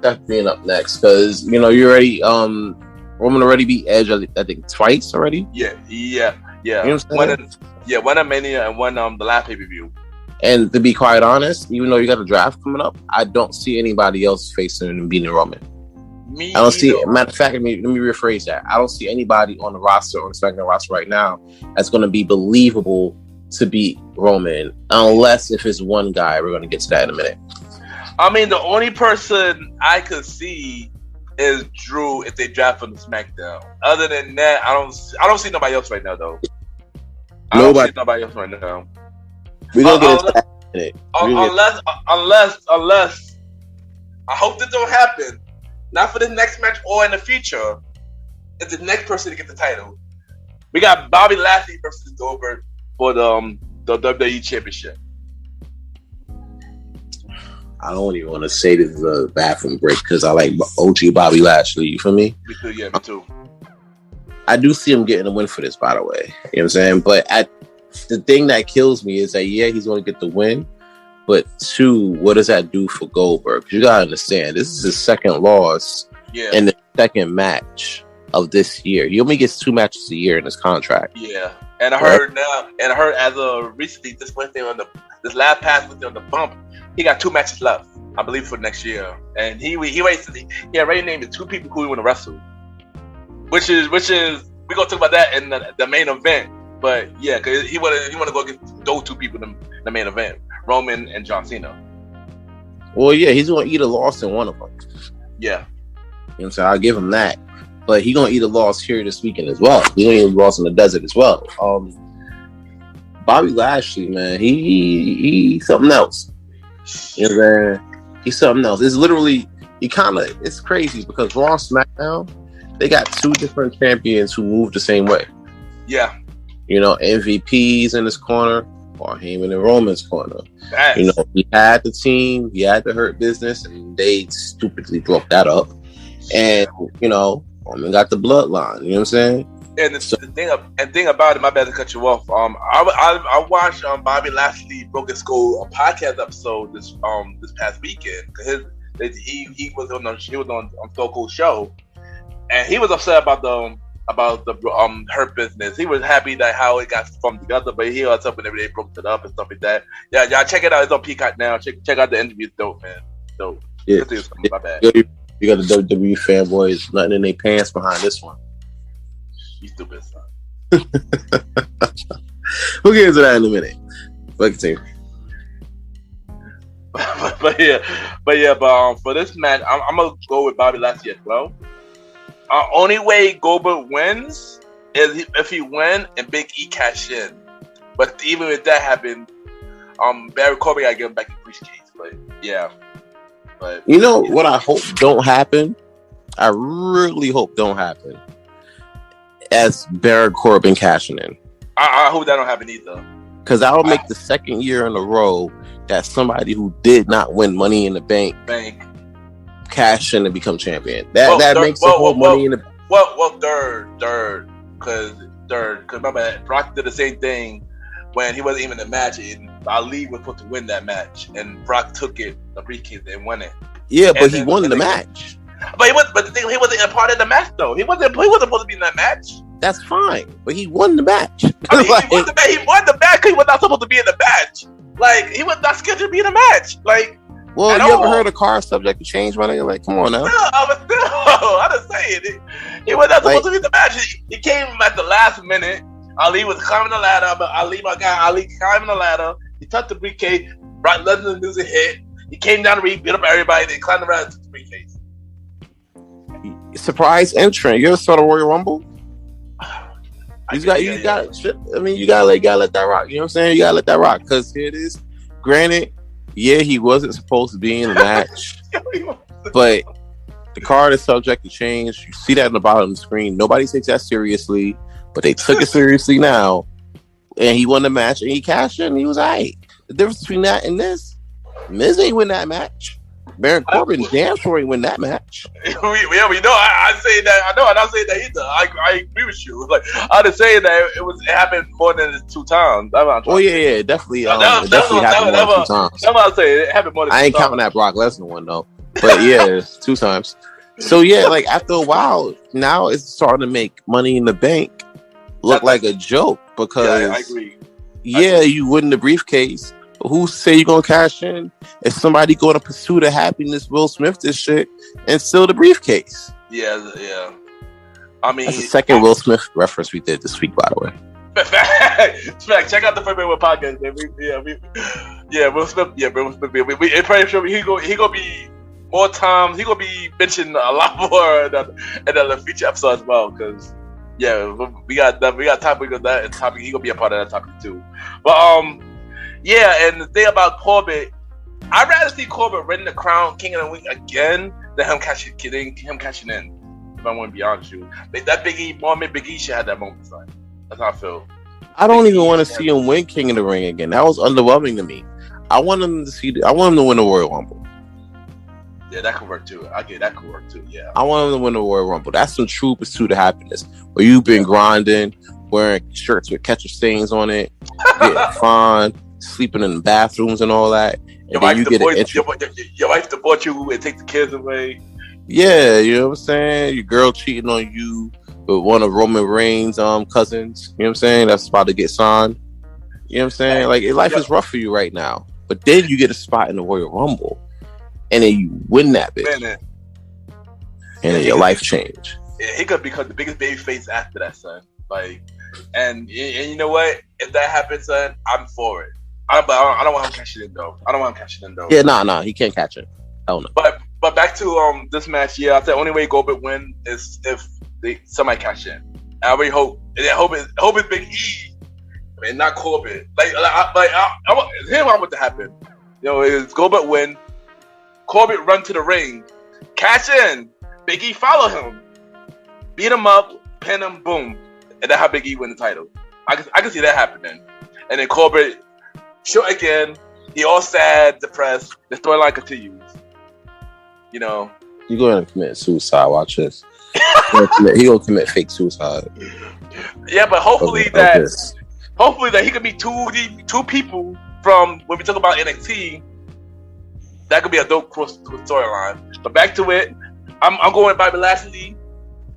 Seth being up next, because you already Roman already beat Edge, I think twice already. Yeah. You know what I'm saying? One at Mania and one the last pay-per-view. And to be quite honest, even though you got a draft coming up, I don't see anybody else facing and beating Roman. I don't see. Matter of fact, let me rephrase that. I don't see anybody on the roster or the SmackDown roster right now that's going to be believable to beat Roman, unless if it's one guy. We're going to get to that in a minute. I mean, the only person I could see is Drew if they draft him to SmackDown. Other than that, I don't see nobody else right now, though. I don't see nobody else right now. We're gonna get into that in a minute. Unless I hope this don't happen. Not for the next match or in the future. It's the next person to get the title. We got Bobby Lashley versus Goldberg for the WWE Championship. I don't even want to say this is a bathroom break because I like OG Bobby Lashley. You feel me? Me too. Yeah, me too. I do see him getting a win for this, by the way. You know what I'm saying? But the thing that kills me is that, yeah, he's going to get the win. But 2, what does that do for Goldberg? Because you got to understand, this is his second loss in the second match of this year. He only gets 2 matches a year in his contract. Yeah. And I heard as of recently, this Wednesday this last past Wednesday on the bump, he got 2 matches left, I believe, for next year. And he already named 2 people who he want to wrestle. Which is we're gonna talk about that in the main event. But yeah, because he want to go get those 2 people in the main event, Roman and John Cena. Well, yeah, he's gonna eat a loss in one of them. Yeah, you know what I'm saying? I'll give him that. But he's gonna eat a loss here this weekend as well. He's gonna eat a loss in the desert as well. Bobby Lashley, man, he's something else. You know what I'm saying? He's something else. It's literally it's crazy because Raw and SmackDown, they got 2 different champions who move the same way. Yeah. MVPs in his corner, or Heyman and Roman's corner. Nice. He had the team, he had the Hurt Business, and they stupidly broke that up. And, Roman got the bloodline. You know what I'm saying? And the thing about it, my bad to cut you off. I watched Bobby Lashley Broke His Skull, a podcast episode this past weekend. He was on Stone Cold show, and he was upset about the Hurt Business. He was happy that how it got from together, but he was something that they broke it up and stuff like that. Yeah, y'all check it out. It's on Peacock now. Check out the interview. Dope, man. Dope. Yeah. My bad. You got the WWE fanboys nothing in their pants behind this one. You stupid son. We'll get into that in a minute. But continue. but for this match, I'm gonna go with Bobby Lashley as well. Only way Goldberg wins is if he win and Big E cash in. But even if that happened, Barry Corbin gotta give him back the briefcase. But yeah, but you know what I hope don't happen. I really hope don't happen. As Baron Corbin cashing in. I hope that don't happen either. Because that will make the second year in a row that somebody who did not win Money in the Bank cash in and become champion. That makes the whole Money in the third. Because remember, Brock did the same thing when he wasn't even in the match, and Ali was supposed to win that match, and Brock took it, the briefcase, and won it. Yeah, but he won the match. But the thing, he wasn't a part of the match though. He wasn't supposed to be in that match. That's fine, but he won the match. I mean, he won the match because he was not supposed to be in the match. Like, he was not scheduled to be in the match. Like, well, you ever heard a car subject to change, my nigga? Like, come on now. I just saying he was not supposed to be in the match. He came at the last minute. Ali was climbing the ladder, but Ali climbing the ladder. He touched the briefcase. Brock Lesnar music hit. He came down the ring, beat up everybody, then climbed around and took the briefcase. Surprise entrant. You ever saw the Royal Rumble? You gotta let that rock. You know what I'm saying? You gotta let that rock. Because here it is. Granted, yeah, he wasn't supposed to be in the match. But the card is subject to change. You see that in the bottom of the screen. Nobody takes that seriously. But they took it seriously now. And he won the match and he cashed in and he was alright. The difference between that and this, Miz ain't win that match. Baron Corbin damn sure ain't win that match. we know. I say that. I know. I'm not saying that either. I agree with you. Like, I just saying that it happened more than 2 times. Oh yeah, definitely. It definitely happened more than 2 times. That's what I'm saying. It happened more than 2 times. I ain't counting that Brock Lesnar one though. But yeah, 2 times. So yeah, like after a while, now it's starting to make Money in the Bank look like a joke because I agree. You win the briefcase. Who say you're gonna cash in? If somebody going to pursue the happiness, Will Smith this shit and steal the briefcase. Yeah. I mean, that's the second Will Smith reference we did this week, by the way. Check out the February podcast, man. Will Smith. Yeah, Will Smith. We pretty sure he gonna be more times. He gonna be mentioned a lot more in the future episode as well. Because we got topic of that topic. He gonna be a part of that topic too. But yeah, and the thing about Corbin, I'd rather see Corbin winning the crown King of the Week again than him cashing in. If I want to be honest with you, that Big E should have that moment, son. That's how I feel. I don't even want to see him win King of the Ring again. That was underwhelming to me. I want him to win the Royal Rumble. Yeah, that could work too. Okay, that could work too. Yeah, I want him to win the Royal Rumble. That's some true pursuit of happiness. Where you've been grinding, wearing shirts with ketchup stains on it, getting fine. Sleeping in the bathrooms and all that, and your then you get your wife debauch you and take the kids away. Yeah, you know what I'm saying. Your girl cheating on you with one of Roman Reigns' cousins. You know what I'm saying. That's about to get signed. You know what I'm saying. Like life is rough for you right now, but then you get a spot in the Royal Rumble, and then you win that bitch, and then your life change. Yeah, he could become the biggest baby face after that, son. Like, and you know what? If that happens, son, I'm for it. I don't want him cashing in though. Yeah, nah, he can't catch it. Hell no. But back to this match. Yeah, I said only way Goldberg win is if somebody cash in. I really hope it's Big E, and not Corbin. I want to happen. You know, is Goldberg win, Corbin run to the ring, cash in, Big E follow him, beat him up, pin him, boom, and that's how Big E win the title. I can see that happening, and then Corbin. Sure, again, he all sad, depressed. The storyline continues. You know, you're going to commit suicide. Watch this. He gonna commit fake suicide. Yeah, but hopefully that he could be two people from when we talk about NXT. That could be a dope cross storyline. But back to it, I'm going with Bobby Lashley.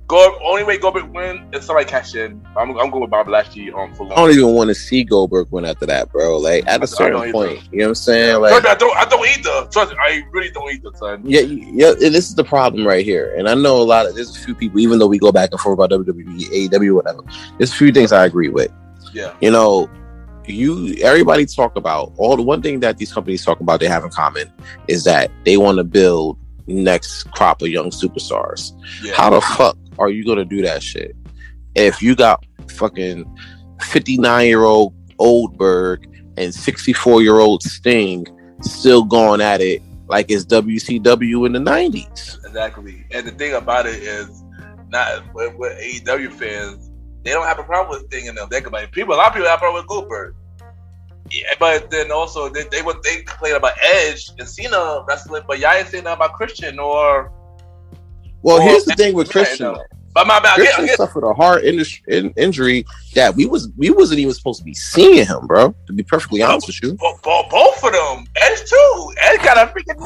Only way Goldberg win is somebody cash in. I'm going with Bobby Lashley for long. I don't even want to see Goldberg win after that, bro. Like at a certain point, you know what I'm saying? Like I don't either. Trust me, I really don't either, son. Yeah. And this is the problem right here. And I know there's a few people, even though we go back and forth about WWE, AEW, whatever. There's a few things I agree with. Yeah. You know, everybody talk about all the one thing that these companies talk about they have in common is that they want to build next crop of young superstars. Yeah. How the fuck are you gonna do that shit if you got fucking 59-year-old Oldberg and 64-year-old Sting still going at it like it's WCW in the 90s? Exactly. And the thing about it is, not with AEW fans, they don't have a problem with Sting and them. A lot of people have a problem with Goldberg. Yeah, but then also they complain about Edge and Cena wrestling, but y'all ain't saying nothing about Christian or. Well, here's the thing with Christian. But Christian suffered a heart injury that we wasn't even supposed to be seeing him, bro. To be perfectly honest with you, both of them, Edge too. Edge got a freaking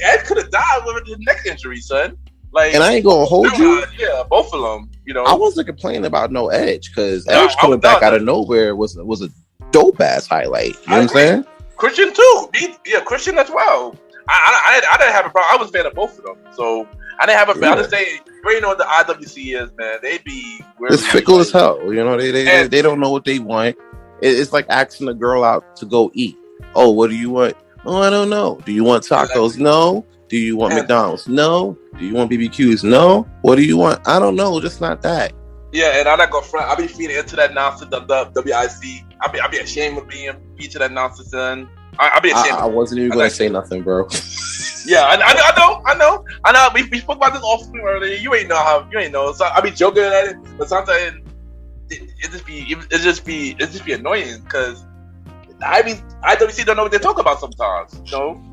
Edge could have died with his neck injury, son. Like, and I ain't gonna hold you. Yeah, both of them. You know, I wasn't complaining about no Edge because Edge coming back out of nowhere was a dope ass highlight. You know what I'm saying? Christian too. Christian as well. I didn't have a problem. I was a fan of both of them, so I didn't have a problem. I'm just saying, you know what the IWC is, man. They be it's fickle as hell. You know, they don't know what they want. It's like asking a girl out to go eat. Oh, what do you want? Oh, I don't know. Do you want tacos? No. Do you want McDonald's? No. Do you want BBQs? No. What do you want? I don't know. Just not that. Yeah, and I'm not gonna front. I be feeding into that nonsense of the WIC. I be ashamed of being feed to that nonsense, and I be ashamed. I wasn't even gonna say nothing, bro. Yeah, I know. We spoke about this off screen earlier. You ain't know. So I be joking at it, but sometimes it just be annoying because IWC don't know what they talk about sometimes. You know.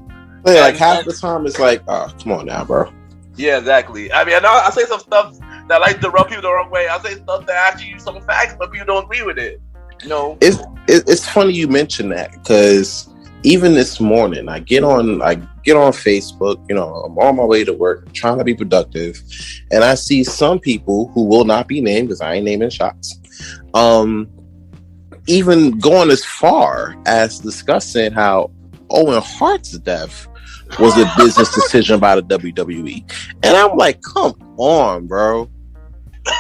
Yeah, like half the time it's like, oh, come on now, bro. Yeah, exactly. I mean, I say some stuff that like to rub people the wrong way. I say stuff that actually use some facts, but people don't agree with it. You know, it's funny you mention that because even this morning, I get on Facebook. You know, I'm on my way to work, trying to be productive, and I see some people who will not be named because I ain't naming shots. Even going as far as discussing how Owen Hart's death was a business decision by the WWE, and I'm like, come on, bro.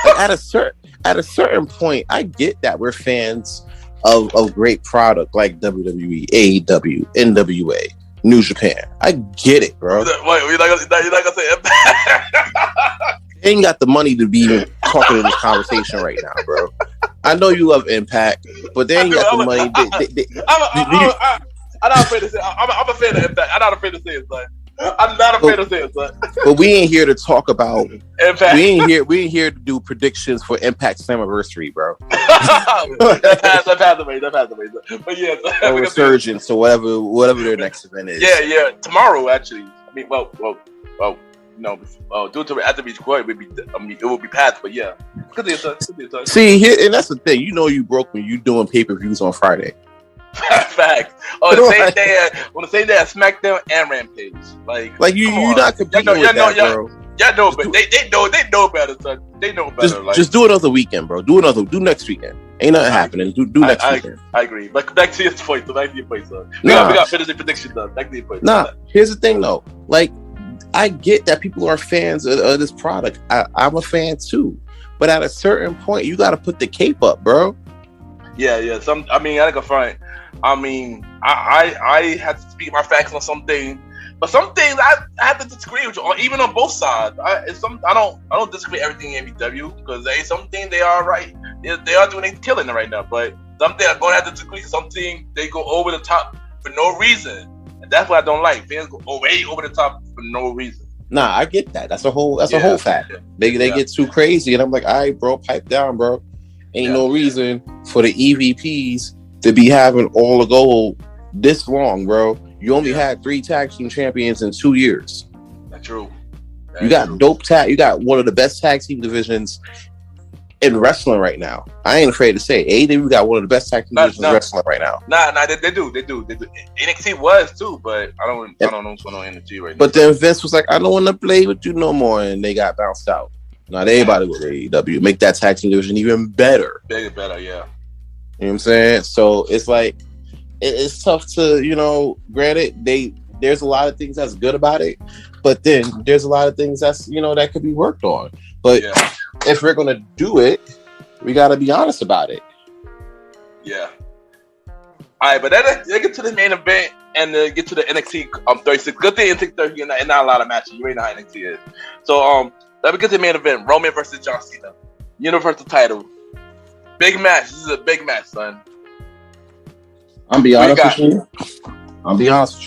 Like, at a certain point, I get that we're fans of great product like WWE, AEW, NWA, New Japan. I get it, bro. Wait, you're not gonna say Impact? They ain't got the money to be even talking in this conversation right now, bro. I know you love Impact, but they ain't got the money. I'm not afraid to say. I'm a fan of Impact. I'm not afraid to say it, son. I'm not afraid to say it, son. But we ain't here to talk about Impact. We ain't here to do predictions for Impact's Slammiversary, bro. That passed away. But yeah, or Resurgence or whatever their next event is. Yeah. Tomorrow, actually. I mean, well. No, due to after we record, it will be passed. But yeah, good day, son. See here, and that's the thing. You know, you broke when you doing pay-per-views on Friday. Facts. On the same day, SmackDown and Rampage. Like you're not competing with that, bro. Yeah, no, but they know better, son. They know better. Just do another weekend, bro. Do next weekend. Ain't nothing happening. Do next weekend. I agree. But back to your point, son. We got finish the prediction done. Back to your point. Here's the thing, though. Like, I get that people are fans of this product. I'm a fan too. But at a certain point, you got to put the cape up, bro. Yeah. I ain't gonna front. I had to speak my facts on something, but some things I have to disagree with you, or even on both sides. I don't disagree with everything in AEW because something they are right. They are doing a killing right now, but something I'm gonna have to disagree. Something they go over the top for no reason, and that's what I don't like. Fans go way over the top for no reason. Nah, I get that. That's a whole fact. Yeah. They get too crazy, and I'm like, all right, bro, pipe down, bro. Ain't no reason for the EVPs to be having all the gold this long, bro. You only had 3 tag team champions in 2 years. That's true. You got dope tag. You got one of the best tag team divisions in wrestling right now. I ain't afraid to say, AEW got one of the best tag team divisions in wrestling right now. Nah, they do. NXT was too, but I don't know what's going on in NXT right now. But then Vince was like, I don't want to play with you no more, and they got bounced out. Now they about to go to AEW, make that tag team division even better. Better, yeah. You know what I'm saying? So it's like it's tough to, granted, there's a lot of things that's good about it, but then there's a lot of things that's, that could be worked on. But if we're gonna do it, we gotta be honest about it. Yeah. All right, but then they get to the main event and then get to the NXT 36. Good thing NXT 30 and not a lot of matches. You already know how NXT is. So let me get to the main event: Roman versus John Cena, Universal title. Big match. This is a big match, son. I'll be honest with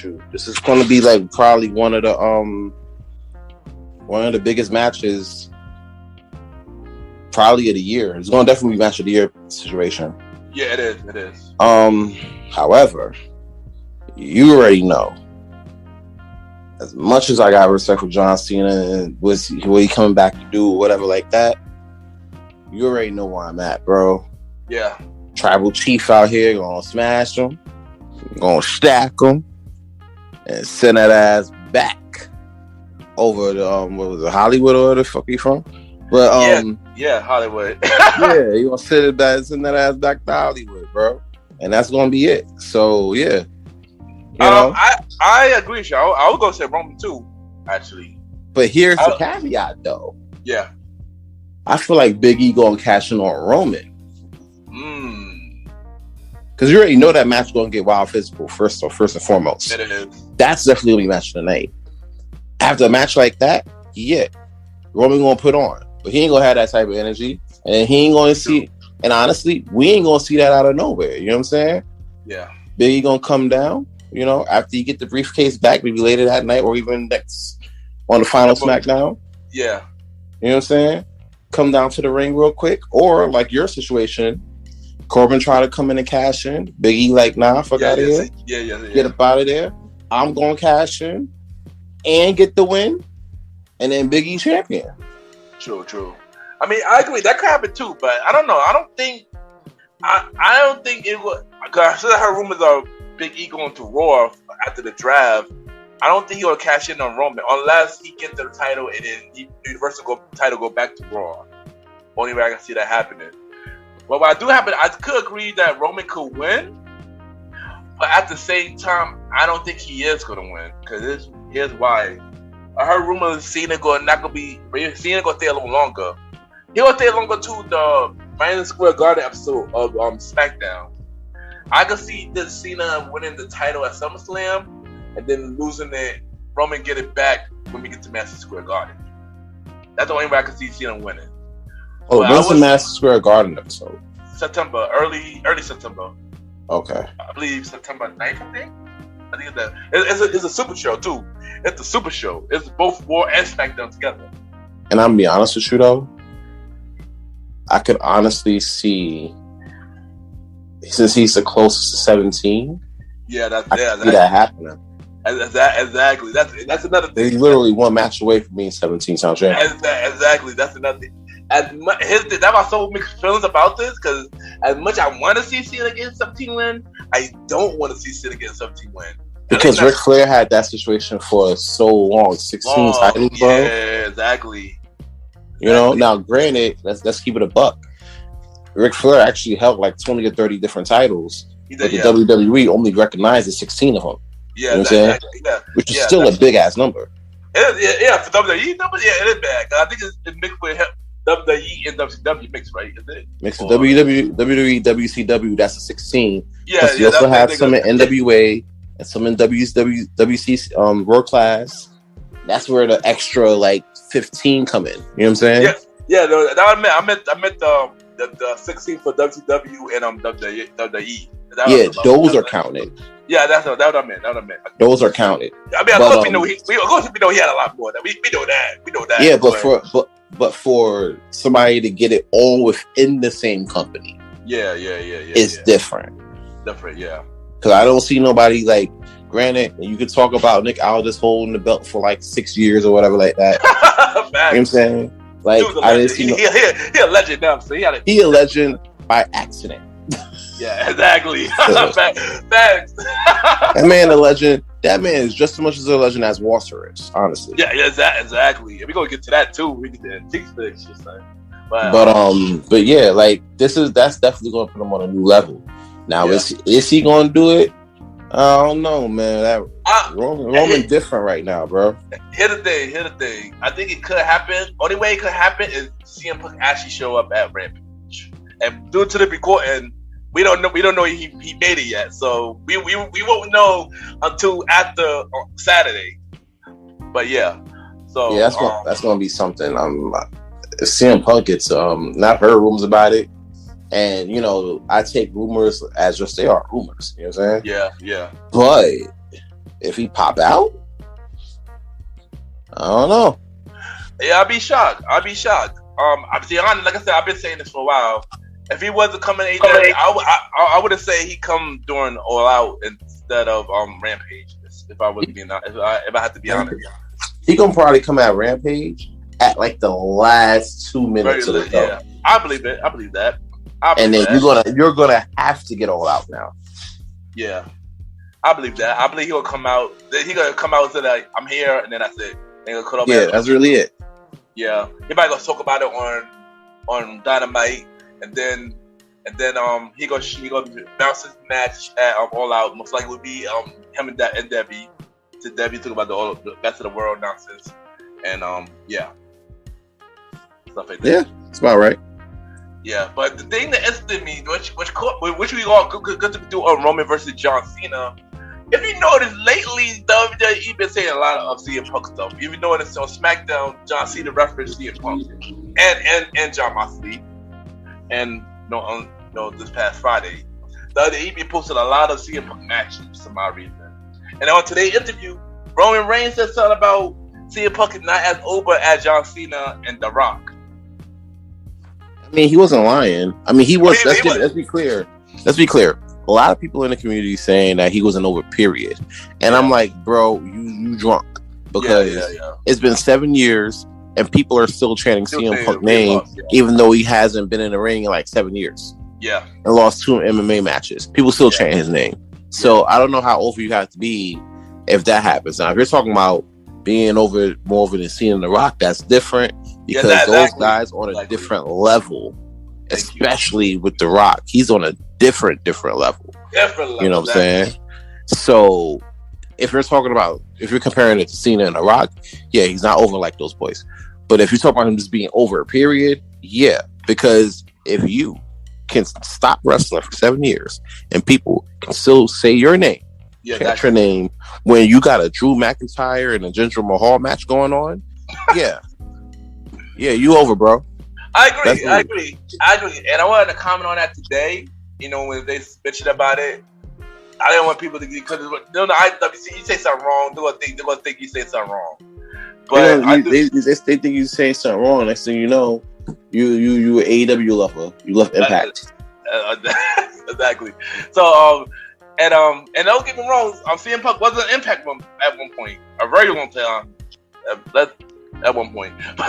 you. This is going to be like probably one of the biggest matches, probably of the year. It's going to definitely be match of the year situation. Yeah, it is. It is. However, you already know. As much as I got respect for John Cena and what he coming back to do, whatever like that, you already know where I'm at, bro. Yeah. Tribal Chief out here gonna smash him, gonna stack him, and send that ass back over the what was it, Hollywood or where the fuck he from? But yeah, Hollywood. yeah, you gonna send that ass back to Hollywood, bro, and that's gonna be it. So yeah, you know. I agree with you. I would go say Roman too, actually. But here's the caveat, though. Yeah, I feel like Big E gonna cash in on Roman. Because you already know that match is going to get wild physical first and foremost. It is. That's definitely going to be match of the night. After a match like that, yeah, Roman going to put on. But he ain't going to have that type of energy. And he ain't going to see... And honestly, we ain't going to see that out of nowhere. You know what I'm saying? Yeah. Big E going to come down, you know, after you get the briefcase back, maybe later that night or even next on the final SmackDown. Yeah. You know what I'm saying? Come down to the ring real quick. Or, like your situation... Corbin try to come in and cash in. Big E like, nah, fuck out of here. Yeah. Get up out of there. I'm going to cash in and get the win. And then Big E champion. True. I mean, I agree. That could happen too, but I don't know. I don't think it would. Because I still heard rumors of Big E going to Raw after the draft. I don't think he'll cash in on Roman unless he gets the title and then the Universal title go back to Raw. Only way I can see that happening. But what I do happen, I could agree that Roman could win, but at the same time, I don't think he is going to win. Because here's why. I heard rumors Cena going to stay a little longer. He'll stay longer to the Madison Square Garden episode of SmackDown. I could see this Cena winning the title at SummerSlam and then losing it. Roman get it back when we get to Madison Square Garden. That's the only way I could see Cena winning. Oh, when's the Madison Square Garden episode? September, early September. Okay. I believe September 9th, I think it's a super show, too. It's a super show. It's both Raw and SmackDown together. And I'm going to be honest with you, though. I could honestly see, since he's the closest to 17, I could see that happening. Exactly. That's another thing. They literally one match away from being 17 sound champion. Exactly. That's another thing. That's why so mixed feelings about this, because as much I want to see Cena get 17 win, I don't want to see Cena get 17 win. Because Ric Flair had that situation for so long, 16 titles, bro. Yeah, exactly. You know, now granted, let's keep it a buck. Ric Flair actually held like 20 or 30 different titles, but the WWE only recognizes 16 of them. Yeah, you know what I'm saying? Which is still a big ass number. For WWE numbers, it is bad. I think it's mixed with WWE and WCW mixed, right? Is it? Mixed with WWE, WCW, that's a 16. Yeah, you also have some in NWA and some in WC World Class. That's where the extra like 15 come in. You know what I'm saying? Yeah. I meant the 16 for WCW and WWE. Those are counted. Yeah, that's what I meant. Those are counted. I mean, of course we know he had a lot more. We know that. Yeah, but for somebody to get it all within the same company, it's different. Different, yeah. Because I don't see nobody like. Granted, you could talk about Nick Aldis holding the belt for like 6 years or whatever like that. You know what I'm saying? Like, I didn't see. He a legend now, so he a legend by accident. Yeah, exactly. Facts. That man a legend. That man is just as much as a legend as Walter is, honestly. Yeah, exactly. We're gonna get to that too. We get to antiques fix just like. But yeah, like that's definitely gonna put him on a new level. Now is he gonna do it? I don't know, man. Roman different right now, bro. Here's the thing. I think it could happen. Only way it could happen is CM Punk actually show up at Rampage. And due to the record and We don't know he made it yet, so we won't know until after Saturday. But yeah, so yeah, that's gonna be something. If CM Punk gets not heard rumors about it, and you know I take rumors as just they are rumors. You know what I'm saying? Yeah. But if he pop out, I don't know. Yeah, I'd be shocked. I'll be honest, like I said, I've been saying this for a while. If he wasn't coming to AEW, I would have said he come during All Out instead of Rampage. If I was being if I had to be honest, he gonna probably come at Rampage at like the last 2 minutes of the show. Yeah, I believe it. I believe that. And then you're gonna have to get All Out now. Yeah, I believe that. I believe he'll come out. He gonna come out and say like, "I'm here," and then that's it. That's really it. Yeah, he might gonna talk about it on Dynamite. And then he gonna bounce his match at All Out. Most likely would be him and Debbie. To Debbie talk about the best of the world nonsense. And stuff like that. Yeah, that's about right. Yeah, but the thing that interested me, which we all good to do on Roman versus John Cena. If you notice, lately WWE been saying a lot of CM Punk stuff. If you notice on SmackDown, John Cena referenced CM Punk and John Moxley. And this past Friday, the other evening posted a lot of CM Punk matches for some odd reason. And on today's interview, Roman Reigns said something about CM Punk is not as over as John Cena and The Rock. I mean, he wasn't lying. I mean, he was. Let's be clear. Let's be clear. A lot of people in the community saying that he wasn't over. Period. And I'm like, bro, you drunk because it's been 7 years. And people are still chanting CM Punk's name, even though he hasn't been in the ring in like 7 years. Yeah. And lost 2 MMA matches. People still chant his name. So I don't know how over you have to be if that happens. Now, if you're talking about being more over than Cena and The Rock, that's different because those guys on a different level, especially with The Rock. He's on a different level. You know what I'm saying? So if you're comparing it to Cena and The Rock, yeah, he's not over like those boys. But if you talk about him just being over a period, yeah, because if you can stop wrestling for 7 years and people can still say your name, chant your name when you got a Drew McIntyre and a Jinder Mahal match going on, yeah, you over, bro. I agree. And I wanted to comment on that today. You know, when they bitching about it, I didn't want people to get because the IWC, you say something wrong, they're gonna think you say something wrong. But they think you say something wrong. Next thing you know, you an AEW lover. You left Impact. Exactly. So and don't get me wrong, CM Punk was an Impact at one point, a very long time. At one point, but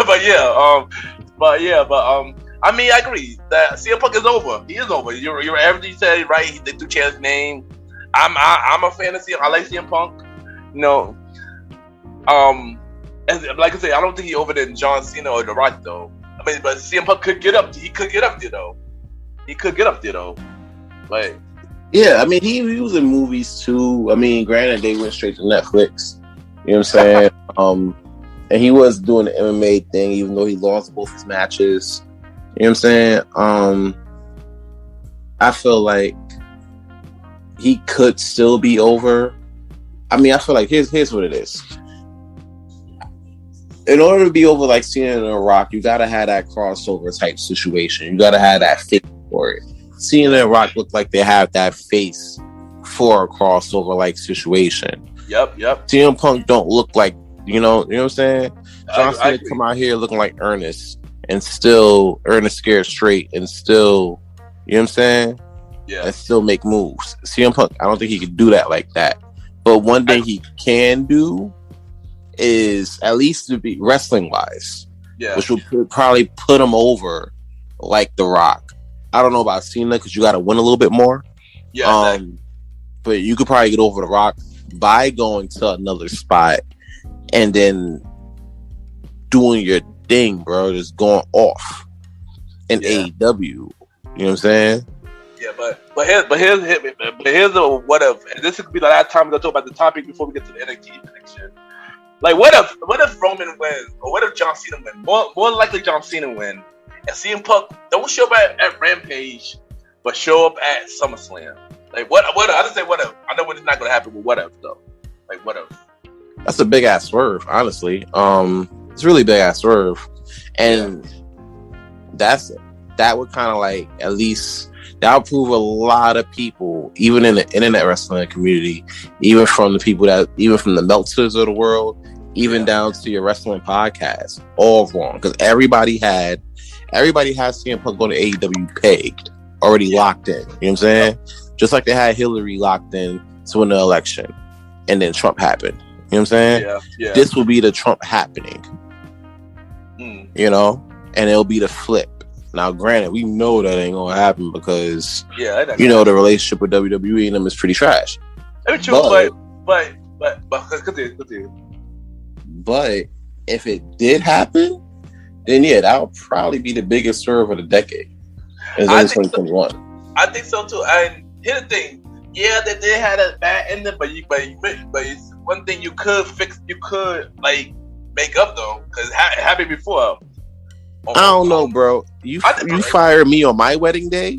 I mean, I agree that CM Punk is over. He is over. You're everything you said right. They do change his name. I'm a fan of CM. I like CM Punk. You know, and like I said, I don't think he over than John Cena or The Rock though. I mean, but CM Punk could get up. He could get up there though. Like, yeah, I mean, he was in movies too. I mean, granted, they went straight to Netflix. You know what I'm saying? And he was doing the MMA thing, even though he lost both his matches. You know what I'm saying? I feel like he could still be over. I mean, I feel like here's what it is. In order to be over like Cena and The Rock, you gotta have that crossover type situation. You gotta have that face for it. Cena and Rock look like they have that face for a crossover like situation. Yep. CM Punk don't look like, you know what I'm saying? John Cena come out here looking like Ernest and still Ernest scared straight and still, you know what I'm saying? Yeah. And still make moves. CM Punk, I don't think he could do that like that. But one thing he can do is at least to be wrestling wise, which would probably put him over like The Rock. I don't know about Cena because you got to win a little bit more. Yeah, but you could probably get over The Rock by going to another spot and then doing your thing, bro. Just going off in AEW. You know what I'm saying? Yeah, but here's a what if, and this could be the last time we're gonna talk about the topic before we get to the NXT connection. Like, what if Roman wins, or what if John Cena wins? More likely John Cena win, and CM Punk don't show up at Rampage but show up at SummerSlam. Like what? I just say what if. I know it's not gonna happen, but what if though? Like what if? That's a big ass swerve, honestly. It's really big ass swerve, and that would kind of like at least that would prove a lot of people, even in the internet wrestling community, even from the Meltzers of the world, even down to your wrestling podcast, all wrong because everybody has CM Punk going to AEW pegged, already locked in. You know what I'm saying? Just like they had Hillary locked in to win the election, and then Trump happened. You know what I'm saying? Yeah. This will be the Trump happening. You know, and it'll be the flip. Now, granted, we know that ain't gonna happen because you know the relationship with WWE and them is pretty trash. That's true, but continue. But if it did happen, then that would probably be the biggest swerve of the decade. In 2021. I think so too. And here's the thing: they did have a bad ending, but it's one thing you could fix. You could like make up though, because it happened before. I don't know, bro. You fired me on my wedding day.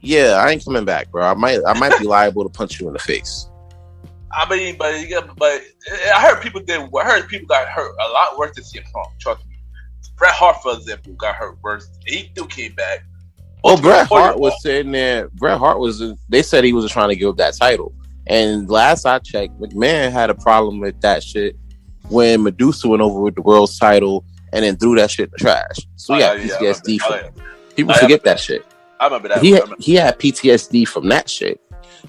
Yeah, I ain't coming back, bro. I might be liable to punch you in the face. I mean, but I heard people got hurt a lot worse than CM Punk. Trust me. Bret Hart, for example, got hurt worse. He still came back. Well, Bret Hart was sitting there. Bret Hart was. They said he was trying to give up that title. And last I checked, McMahon had a problem with that shit when Medusa went over with the world's title and then threw that shit in the trash. So he had PTSD from it. People forget that shit. I remember that. He had PTSD from that shit.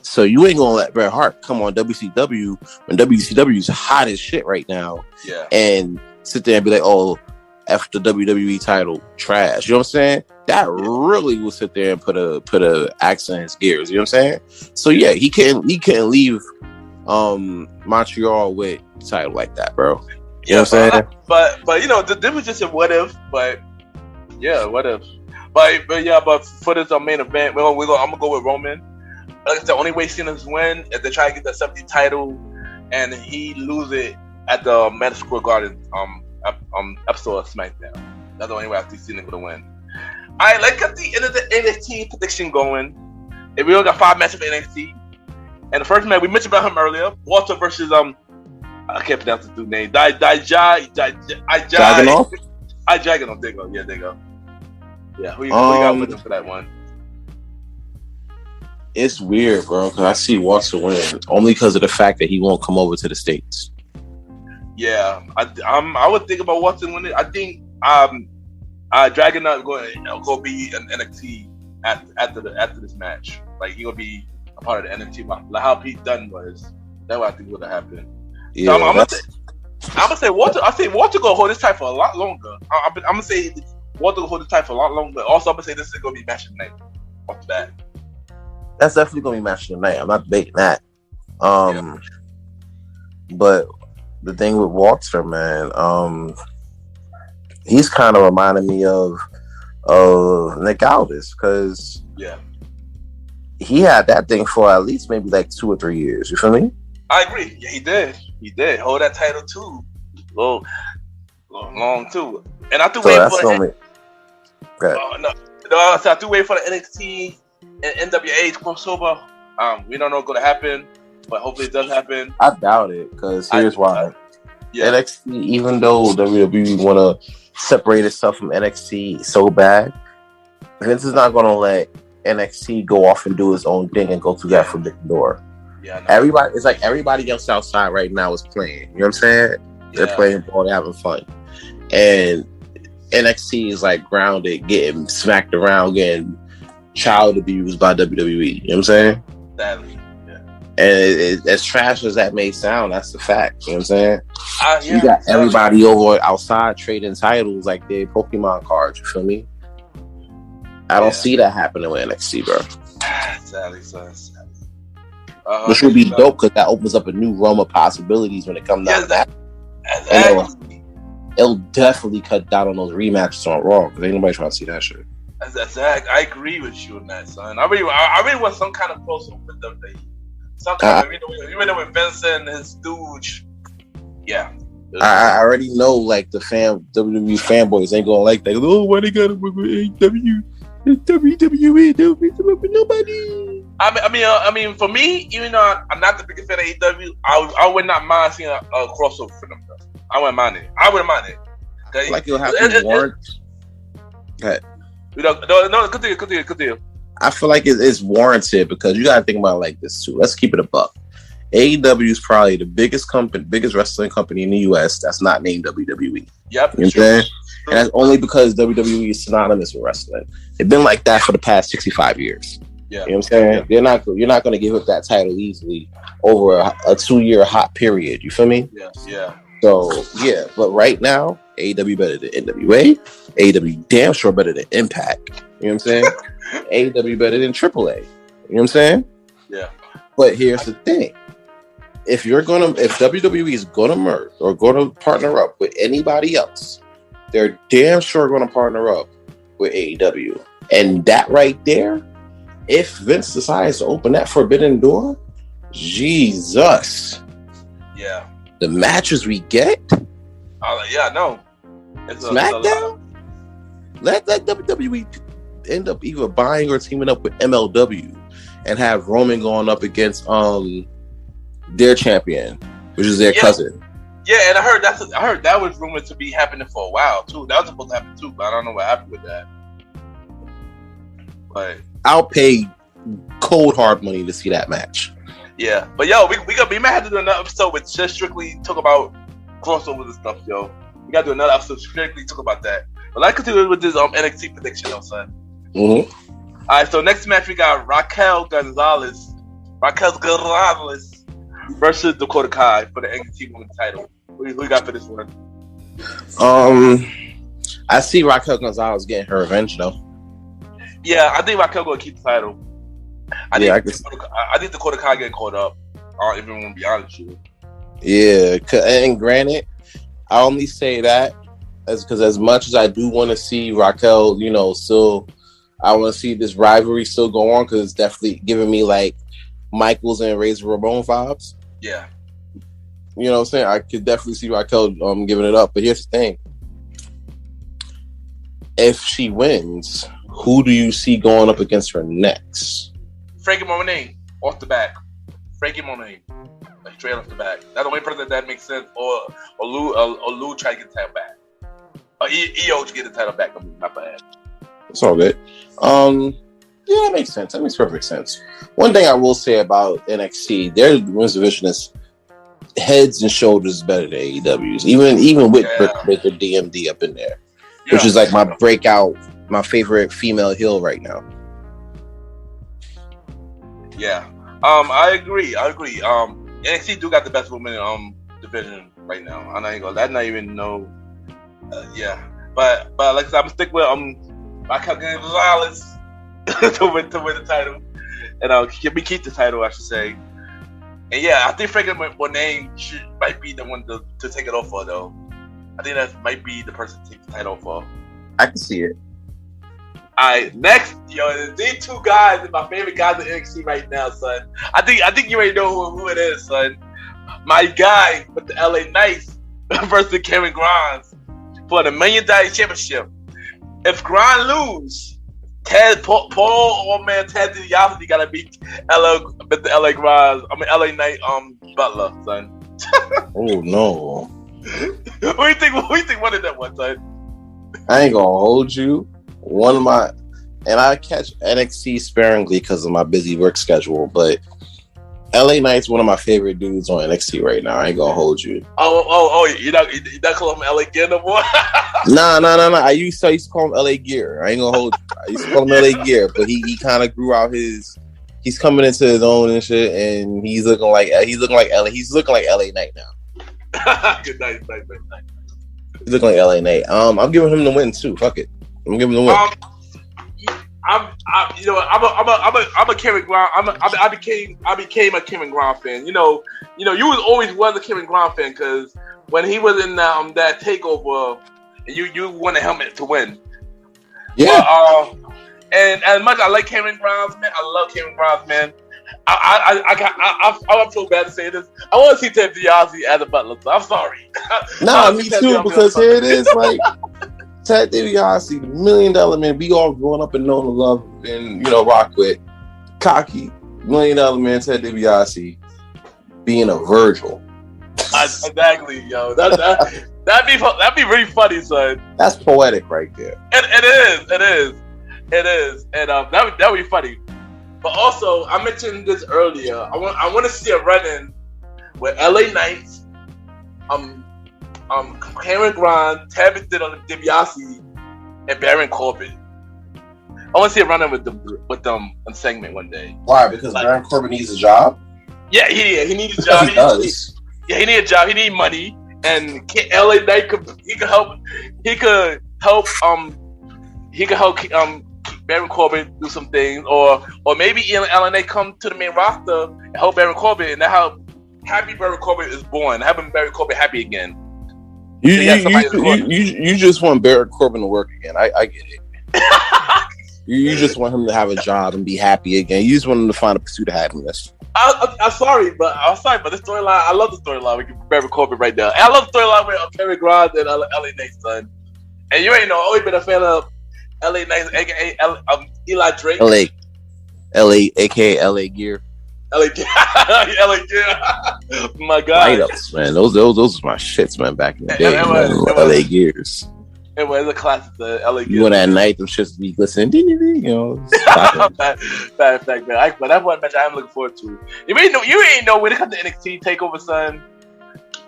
So you ain't gonna let Bret Hart come on WCW when WCW is hot as shit right now. Yeah. And sit there and be like, oh, F the WWE title, trash. You know what I'm saying? That really will sit there and put a accent in his gears. You know what I'm saying? So he can't leave Montreal with the title like that, bro. You know what I'm saying? But you know, this was just a what if. But what if? But for this main event, I'm gonna go with Roman. Like I said, the only way Cena's win is to try to get the 70 title, and he lose it at the Madison Square Garden episode of SmackDown. That's the only way I see Cena gonna win. Alright, let's get the end of the NXT prediction going. If we only got 5 matches for NXT, and the first match we mentioned about him earlier, Walter versus I can't pronounce the dude's name. Dragunov. There you go. Yeah, there you go. Yeah, who you got with him for that one? It's weird, bro, because I see Walter winning only because of the fact that he won't come over to the States. Yeah, I would think about Walter winning. I think Dragunov going to be an NXT after this match. Like he gonna be a part of the NXT, like how Pete Dunne was. That's what I think would have happened. Yeah, so I'm gonna say Walter. I think Walter gonna hold this title for a lot longer. I'm gonna say Walter gonna hold this title for a lot longer. Also, I'm gonna say this is gonna be match of the night. Off that. That's definitely gonna be match of the night. I'm not debating that. But the thing with Walter, man, he's kind of reminding me of Nick Aldis because he had that thing for at least maybe like 2 or 3 years. You feel me? I agree. Yeah, he did hold that title too, long too. And I have to wait for it. I have to wait for the NXT and NWA crossover. We don't know what's gonna happen, but hopefully it does happen. I doubt it because here's why. NXT, even though WWE want to separate itself from NXT so bad, Vince is not gonna let NXT go off and do his own thing and go through that forbidden door. Yeah, everybody, it's like everybody else outside right now is playing. You know what I'm saying? They're playing ball, they're having fun, and NXT is like grounded, getting smacked around, getting child abused by WWE. You know what I'm saying? Sadly, yeah. And as trash as that may sound, that's the fact. You know what I'm saying? You got everybody over outside trading titles like they're Pokemon cards. You feel me? I don't see that happening with NXT, bro. Sadly. Which would be dope because that opens up a new realm of possibilities when it comes down to that. It'll definitely cut down on those rematches on Raw because ain't nobody trying to see that shit. I agree with you on that, son. I really want some kind of crossover with them. Some kind of, you know, with Vincent and his stooge. Yeah. I already know, like, the WWE fanboys ain't gonna like that. Oh, why they gotta work with AEW? WWE don't mix them up with nobody. I mean, for me, even though I'm not the biggest fan of AEW, I would not mind seeing a crossover for them. Though. I wouldn't mind it. I feel like you'll have to warrant. No, continue. I feel like it's warranted because you got to think about it like this too. Let's keep it a buck. AEW is probably the biggest wrestling company in the US that's not named WWE. Yep. You know what I'm saying? And that's only because WWE is synonymous with wrestling. It's been like that for the past 65 years. Yeah. You know what I'm saying? Yeah. You're not going to give up that title easily over a 2-year hot period. You feel me? Yeah. So, yeah. But right now, AEW better than NWA. AEW damn sure better than Impact. You know what I'm saying? AEW better than AAA. You know what I'm saying? Yeah. But here's the thing. If WWE is gonna merge or gonna partner up with anybody else, they're damn sure gonna partner up with AEW. And that right there, if Vince decides to open that forbidden door, Jesus. Yeah. The matches we get. No. It's SmackDown. Let WWE end up either buying or teaming up with MLW and have Roman going up against their champion, which is their cousin. Yeah, and I heard that was rumored to be happening for a while too. That was supposed to happen too, but I don't know what happened with that. But I'll pay cold hard money to see that match. Yeah, but we might have to do another episode with just strictly talk about crossovers and stuff, yo. We gotta do another episode strictly talk about that. But let's continue with this NXT prediction, son. Mm-hmm. All right, so next match we got Raquel Gonzalez versus Dakota Kai for the NXT Women's title. Who you got for this one? I see Raquel Gonzalez getting her revenge though. Yeah, I think Raquel gonna keep the title. I think Dakota Kai getting caught up. I don't even want to be honest with you. Yeah, and granted, I only say that because as much as I do want to see Raquel, still, I want to see this rivalry still go on because it's definitely giving me like Michaels and Razor Ramon vibes. Yeah. You know what I'm saying? I could definitely see Raquel giving it up. But here's the thing. If she wins, who do you see going up against her next? Frankie Monet off the back. Frankie Monet. Like straight off the back. That's the only person that makes sense. Or Lou try to get the title back. Or EO to get the title back. I mean, not bad. It's all good. Yeah, that makes sense. That makes perfect sense. One thing I will say about NXT, their women's division is heads and shoulders better than AEW's. Even with Britt Baker DMD up in there. Yeah. Which is like my favorite female heel right now. Yeah. I agree. NXT do got the best women division right now. I'm not even gonna. That's not even no. Yeah. But like I said, I'm gonna stick with Raquel Gonzalez to win the title, and keep the title, I should say. And yeah, I think Frankie Monet might be the one to take it off for though. I think that might be the person to take the title for. I can see it. Alright, next, these two guys are my favorite guys in NXT right now, son. I think you already know who it is, son. My guy with the LA Knights versus Cameron Grimes for the $1 Million Championship. If Grimes lose, Ted DiBiase gotta beat LA Knight Butler, son. Oh no. What do you think won that one, son? I ain't gonna hold you. I catch NXT sparingly because of my busy work schedule, but LA Knight's one of my favorite dudes on NXT right now. I ain't gonna hold you. Oh, you're not calling him LA Gear no more? Nah. I used to call him LA Gear. I ain't gonna hold you. I used to call him LA Gear, but he kind of grew out he's coming into his own and shit, and he's looking like LA Knight now. Good night. He's looking like LA Knight. I'm giving him the win too. Fuck it. I'm giving him the win. I'm a Cameron Grimes. I became a Cameron Grimes fan. You was a Cameron Grimes fan because when he was in that takeover, you won a helmet to win. Yeah. And as much as I like Cameron Grimes, man, I love Cameron Grimes, man. I feel bad to say this. I want to see Ted DiBiase as a Butler. So I'm sorry. Nah, me too. Because here it is, like. Ted DiBiase, the $1 Million Man, we all growing up and known and love and rock with. Cocky $1 Million Man, Ted DiBiase, being a Virgil. Exactly, yo. That'd be really funny, son. That's poetic right there. It is, and that would be funny. But also, I mentioned this earlier. I want to see a run-in with LA Knights, Cameron Grimes, Ted DiBiase, and Baron Corbin. I want to see a run-in with them on segment one day. Why? Because Baron Corbin needs a job. Yeah, he needs a job. He does. He needs a job. He needs money, and LA Knight could help. He could help Baron Corbin do some things, or maybe LA Knight come to the main roster and help Baron Corbin, and that's how happy Baron Corbin is born. Having Baron Corbin happy again. You just want Baron Corbin to work again. I get it. You just want him to have a job and be happy again. You just want him to find a pursuit of happiness. I'm sorry, but the storyline. I love the storyline with Baron Corbin right now. And I love the storyline with Cameron Grimes and LA Knight, son. And you ain't know, always been a fan of LA Knight, aka Eli Drake. LA, aka LA Gear. LA Gear. My God. Light-ups, man. Those are my shits, man, back in the day. LA Gears. It was a classic, LA Gears. You went at night, them shits be listening, Bad fact, man. But that's one match I'm looking forward to. You ain't know when it comes to NXT Takeover, son.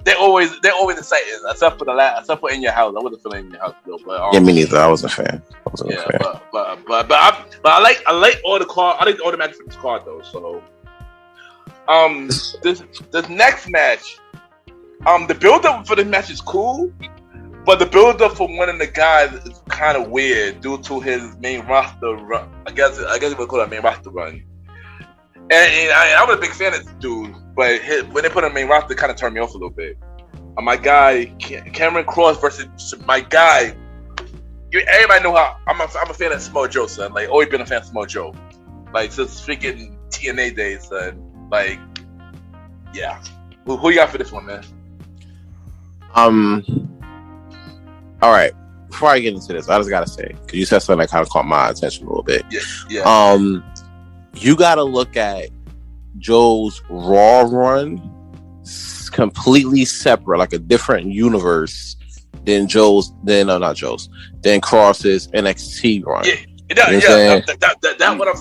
They're always exciting, except for In Your House. I wasn't feeling In Your House though. But me neither. I wasn't a fan. But I like all the card. I like all the matches for this card though. So, this next match, the build up for this match is cool, but the build up for one of the guys is kind of weird due to his main roster run. I guess we would call it main roster run. And I was a big fan of this dude, but when they put him in the main roster, it kind of turned me off a little bit. My guy, Cameron Cross versus my guy. Everybody know how I'm a fan of Samoa Joe, son. Like, always been a fan of Samoa Joe. Like, since freaking TNA days, son. Like, yeah. Who you got for this one, man? All right. Before I get into this, I just gotta say, because you said something that kind of caught my attention a little bit. Yeah. You gotta look at Joe's Raw run completely separate, like a different universe than Cross's NXT run. That's what I'm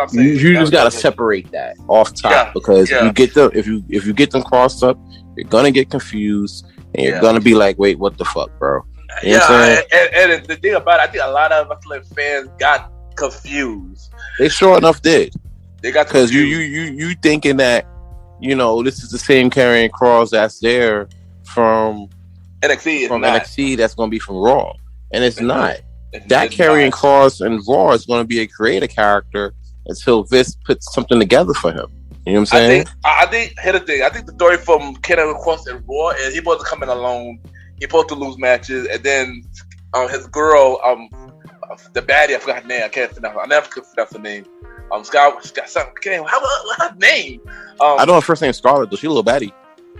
saying. You just gotta separate that off top because you get them if you get them crossed up, you're gonna get confused and you're gonna be like, wait, what the fuck, bro? You know what I'm saying? And the thing about it, I think a lot of fans got confused. They sure enough did. They got because you thinking that this is the same Karrion Kross that's there from NXT. NXT that's going to be from Raw, and it's not. That Karrion Kross and Raw is going to be a creative character until Vince puts something together for him. You know what I'm saying? I think here's the thing. I think the story from Karrion Kross and Raw is he supposed to come in alone. He's supposed to lose matches, and then his girl, the baddie, I forgot her name. I never could pronounce her name. Scarlett. What's her name? I know her first name is Scarlett, though. She's a little baddie.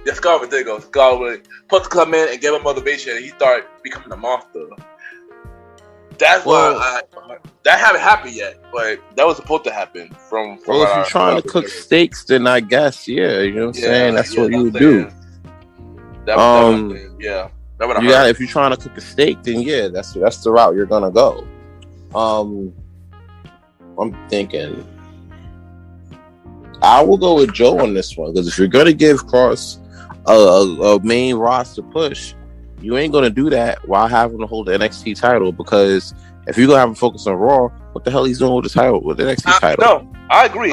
Yeah, Scarlett. There you go. Scarlett supposed to come in and give him motivation, and he started becoming a monster. That's why that haven't happened yet, but that was supposed to happen. From if you're trying to cook steaks, then I guess you know what I'm saying. That's what you would do. If you're trying to cook a steak, then that's the route you're gonna go. I'm thinking I will go with Joe on this one because if you're gonna give Cross a main roster push, you ain't gonna do that while having to hold the NXT title, because if you're gonna have him focus on Raw, what the hell he's doing with the title, with the NXT title? No, I agree.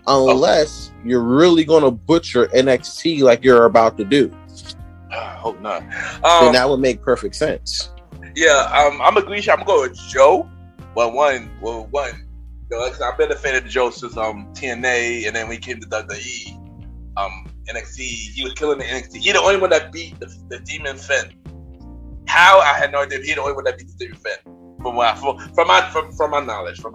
Unless you're really gonna butcher NXT like you're about to do. I hope not. Then that would make perfect sense. Yeah, I'm agreeing. I'm going to go with Joe. I've been a fan of Joe since TNA, and then when he came to WWE, NXT, he was killing the NXT. He's the only one that beat the Demon Finn. How? I had no idea. He's the only one that beat the Demon Finn. From my knowledge. I'm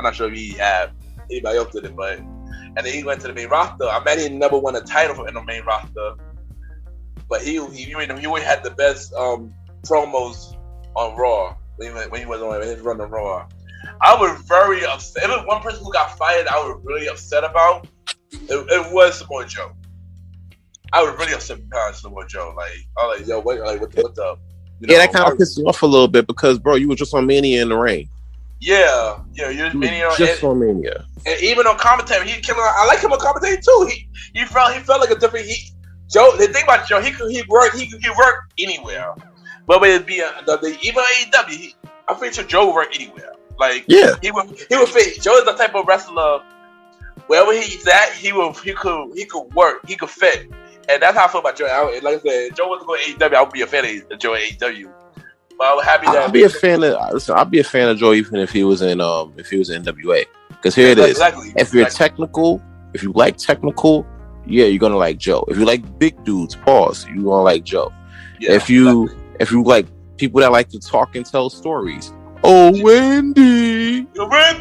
not sure if he had anybody else did it, but and then he went to the main roster. I bet he never won a title in the main roster, but he had the best promos on Raw when he was on his run on Raw. I was very upset. If it was one person who got fired, I was really upset about. It was Samoa Joe. I was really upset about Samoa Joe. Like, I was like, yo, what the? That kind of pissed me off a little bit because, bro, you were just on Mania in the ring. Yeah, you're Mania. Just on Mania. And even on commentary, he's killing. I like him on commentary too. He felt like a different. Joe. The thing about Joe, he worked anywhere. But with it being even AEW, I'm pretty sure Joe worked anywhere. Like, yeah, he would fit. Joe is the type of wrestler. Wherever he's at, he could work. He could fit. And that's how I feel about Joe. Like I said, if Joe wasn't going to AEW, I would be a fan of Joe at AEW. But I was happy that I'd be a fan of Joe even if he was in NWA. Because here it is. Exactly. If you're technical, if you like technical, yeah, you're gonna like Joe. If you like big dudes, pause, you're gonna like Joe. Yeah, if you like people that like to talk and tell stories, Wendy. Like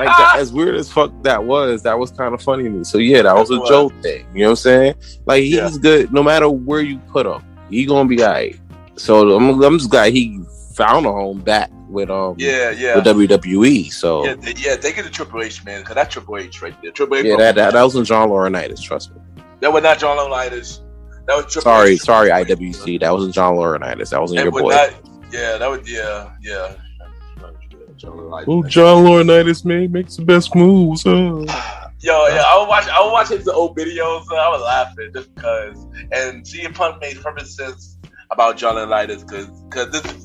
that, as weird as fuck that was kind of funny to me. So yeah, that was a Joe thing. You know what I'm saying? Like he's good no matter where you put him. He gonna be alright. So I'm just glad he found a home back with with WWE. So they get the Triple H, man, because that's Triple H right there. Triple H. Yeah, that wasn't John Laurinaitis. Trust me. That was not John Laurinaitis. That was Triple H. Sorry, IWC. That wasn't John Laurinaitis. That wasn't your boy. That was John Laurinaitis, man, makes the best moves. I would watch his old videos. I was laughing just because. And CM Punk made perfect sense about John Laurinaitis because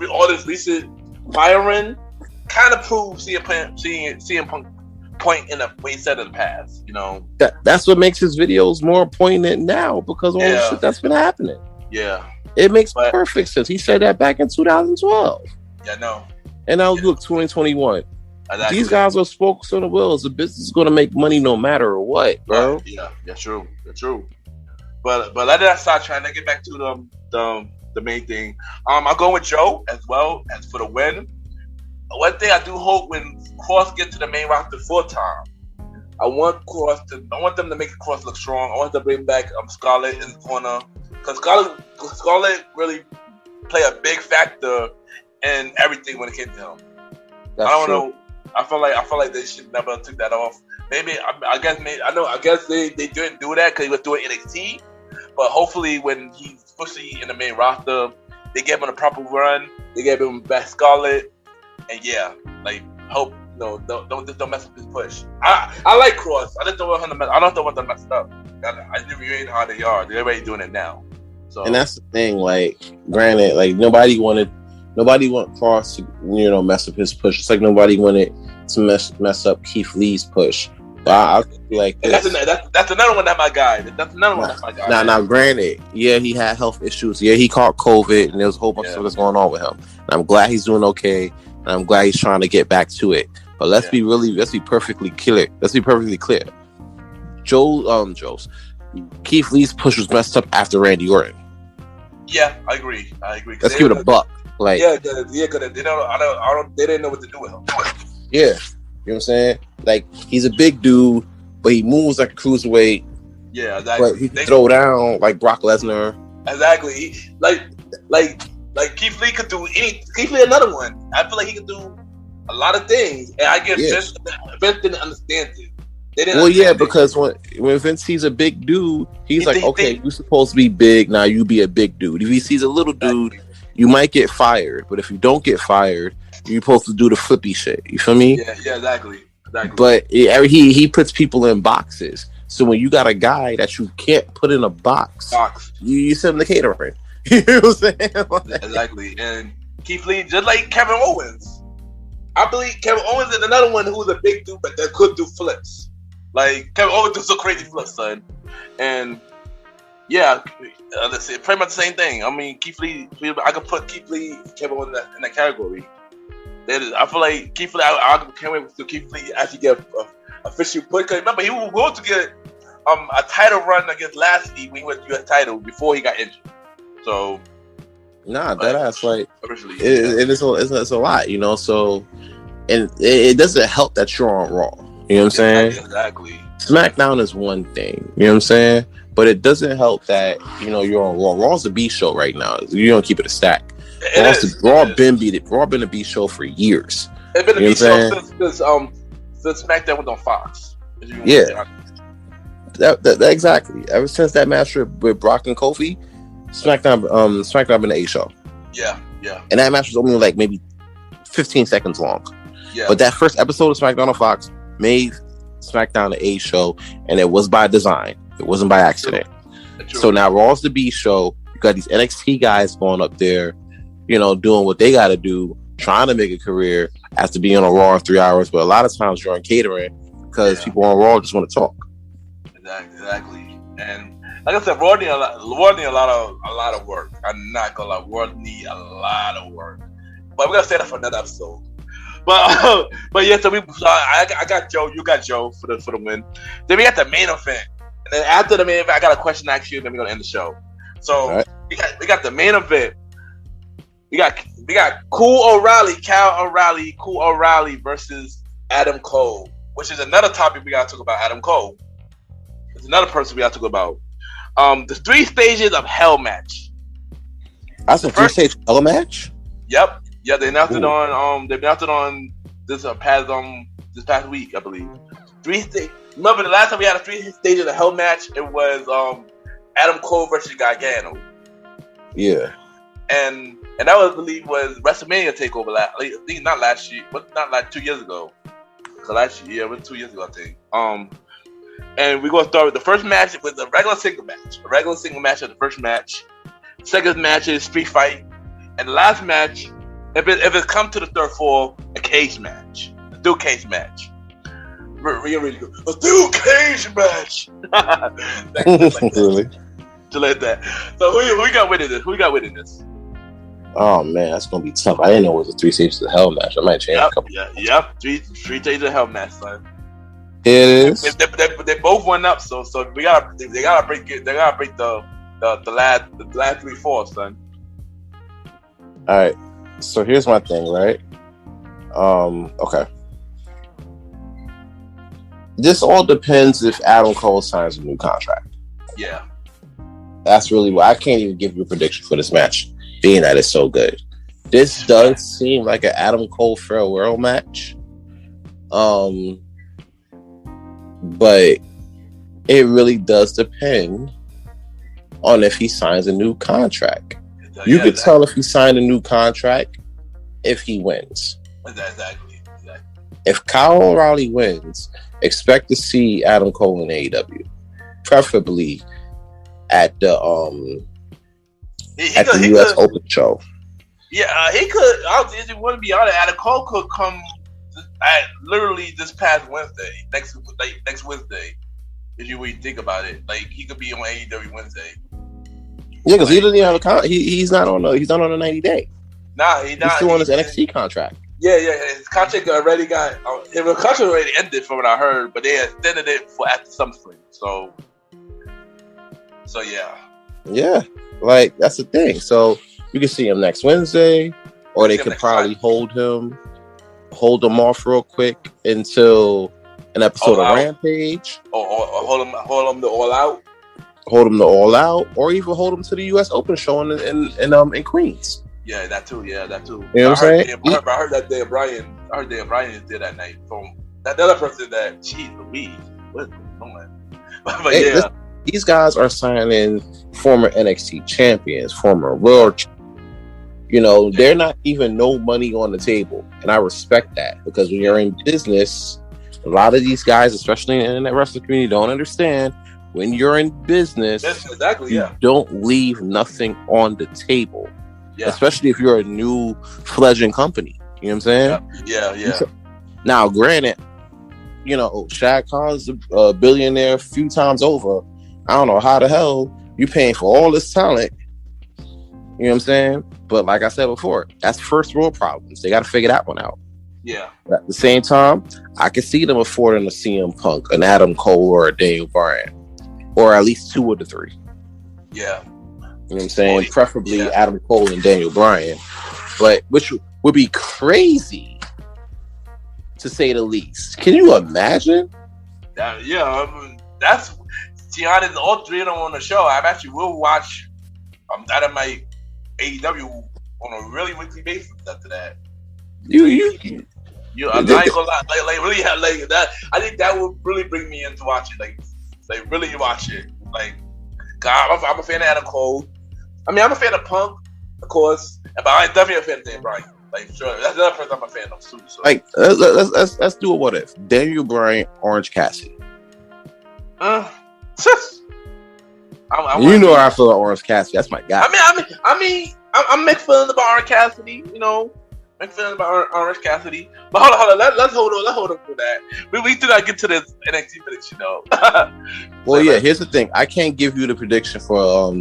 all this recent firing kind of proves CM Punk point in what he said in the past. You know, that's what makes his videos more poignant now because all the shit that's been happening. Yeah, it makes perfect sense. He said that back in 2012. Yeah, no. And now look, 2021. Exactly. These guys are spokes on the wheels. The business is going to make money no matter what, bro. Yeah, true. But let us start trying to get back to the main thing. I'm going with Joe as well as for the win. One thing I do hope when Cross gets to the main roster full time, I want them to make Cross look strong. I want them to bring back Scarlett in the corner because Scarlett really play a big factor in everything when it came to him. That's I don't true. know. I feel like they should never took that off. I guess they didn't do that because he was doing NXT. But hopefully, when he's especially in the main roster, they gave him a proper run. They gave him back Scarlett, and hope don't mess up his push. I like Cross. I just don't want him to mess. I don't want them to mess it up. I knew you ain't how they are. They're already doing it now. So and that's the thing. Like, granted, like nobody wanted Cross to mess up his push. It's like nobody wanted to mess up Keith Lee's push. I feel like that's another one that's my guy. That's another one that's my guy. Now, granted, yeah, he had health issues. Yeah, he caught COVID, and there was a whole bunch of stuff that's going on with him. And I'm glad he's doing okay, and I'm glad he's trying to get back to it. But let's be perfectly clear. Keith Lee's push was messed up after Randy Orton. Yeah, I agree. Let's give it a buck. Like, because they didn't know what to do with him. Yeah, you know what I'm saying? Like, he's a big dude, but he moves like a cruiserweight. Yeah, exactly. But he can throw down like Brock Lesnar. Exactly. Like Keith Lee could do any. Keith Lee another one. I feel like he could do a lot of things, and I guess Vince didn't understand it. Because when Vince sees a big dude, he's like, okay, you're supposed to be big, now you be a big dude. If he sees a little dude, you might get fired, but if you don't get fired, you're supposed to do the flippy shit. You feel me? Yeah, exactly. But he puts people in boxes. So when you got a guy that you can't put in a box. You send him to catering. You know what I'm saying? Exactly. And Keith Lee, just like Kevin Owens, I believe Kevin Owens is another one who was a big dude, but that could do flips. Like, Kevin Owens does some crazy flips, son. And yeah, pretty much the same thing. I mean, Keith Lee, I could put Keith Lee, Kevin Owens in that category. I feel like Keith Lee, I can't wait to Keith Lee actually get official put. Because remember, he was going to get a title run against Lashley when he was US title before he got injured. So, that's like, it's a lot, So, and it doesn't help that you're on Raw. You know what I'm saying? Exactly. SmackDown is one thing. You know what I'm saying? But it doesn't help that, you're on Raw. Raw's a B show right now. You don't keep it a stack. Raw been a B show for years. It's been a B show since SmackDown was on Fox. Yeah, that exactly. Ever since that match with Brock and Kofi, SmackDown been the A show. Yeah. And that match was only like maybe 15 seconds long. Yeah. But that first episode of SmackDown on Fox made SmackDown the A show, and it was by design. It wasn't by accident. True. So now Raw's the B show. You got these NXT guys going up there, doing what they got to do, trying to make a career after being on Raw 3 hours. But a lot of times during catering, because people on Raw just want to talk. Exactly. And like I said, Raw need a lot of work. I'm not gonna lie, Raw need a lot of work. But we're gonna say that for another episode. But yeah, so I got Joe, you got Joe for the win. Then we got the main event, and then after the main event, I got a question to ask you. Then we're gonna end the show. So right. we got the main event. We got Kyle O'Reilly versus Adam Cole, which is another topic we gotta talk about. Adam Cole. There's another person we gotta talk about. The 3 stages of hell match. That's a 3-stage hell match? Yep. Yeah, they announced it on this past week, I believe. 3 stages. Remember the last time we had a 3 stages of hell match? It was Adam Cole versus Gargano. Yeah. And that was, I believe, was WrestleMania takeover I think not last year, but not like 2 years ago. So last year, it was 2 years ago, I think. And we're gonna start with the first match with a regular single match. A regular single match of the first match. Second match is street fight. And the last match, if it comes to the third fall, a cage match. A steel cage match. Really good. A steel cage match. Really? To let that. So who we got winning this? Who we got winning this? Oh man, that's gonna be tough. I didn't know it was a 3 stages of hell match. I might change a couple. Yep. Three stages of hell match, son. It is. They both went up, so they gotta break it. They gotta break the last 3 falls, son. All right. So here's my thing, right? Okay. This all depends if Adam Cole signs a new contract. Yeah. That's really why I can't even give you a prediction for this match, being that it's so good. This does seem like an Adam Cole farewell match. But it really does depend on if he signs a new contract. You could tell if he signed a new contract if he wins. Exactly. If Kyle O'Reilly wins, expect to see Adam Cole in AEW, preferably at the US Open show. Yeah, he could. If you want to be honest, Adam Cole could come literally this past Wednesday, next Wednesday. If you really think about it, like he could be on AEW Wednesday. Yeah, because he doesn't even have a contract. He's not on a 90-day. Nah, he's not. He's still on his NXT contract. Yeah. His contract already his contract already ended, from what I heard, but they extended it for after SummerSlam. So yeah. Yeah, like that's the thing. So you can see him next Wednesday, or they could probably hold him off real quick until an episode of Rampage, or hold him to All Out. Hold him to All Out, or even hold him to the US Open show in Queens. Yeah, that too. You know what I'm saying? I heard that Daniel Bryan did that night from that other person. That cheese Louise. What's going on? But yeah, these guys are signing former NXT champions, former world. They're not even no money on the table, and I respect that, because when you're in business, a lot of these guys, especially in the wrestling community, don't understand. When you're in business, you don't leave nothing on the table. Yeah. Especially if you're a new fledgling company. You know what I'm saying? Yeah. Now, granted, Shad Khan's a billionaire a few times over. I don't know how the hell you paying for all this talent. You know what I'm saying? But like I said before, that's first world problems. They got to figure that one out. Yeah. But at the same time, I can see them affording a CM Punk, an Adam Cole, or a Daniel Bryan. Or at least 2 of the 3. Yeah. You know what I'm saying? Preferably Adam Cole and Daniel Bryan. But which would be crazy, to say the least. Can you imagine? That's Tiana, all 3 of them on the show. I actually will watch Dynamite AEW on a really weekly basis after that. I I'm not gonna lie, like really have like that. I think that would really bring me into watching, like really watch it. Like, God, I'm a fan of Adam Cole. I mean, I'm a fan of Punk, of course, but I'm definitely a fan of Dan Bryan. Like, sure, that's another person I'm a fan of too. So. Like, let's do a what if Daniel Bryan, Orange Cassidy. I you know how I feel about Orange Cassidy. That's my guy. I'm mixed feelings about Orange Cassidy. You know, mixed feelings about Orange Cassidy. But hold on. Let's hold on for that. We do not get to this NXT prediction though. Well, yeah. Here's the thing. I can't give you the prediction for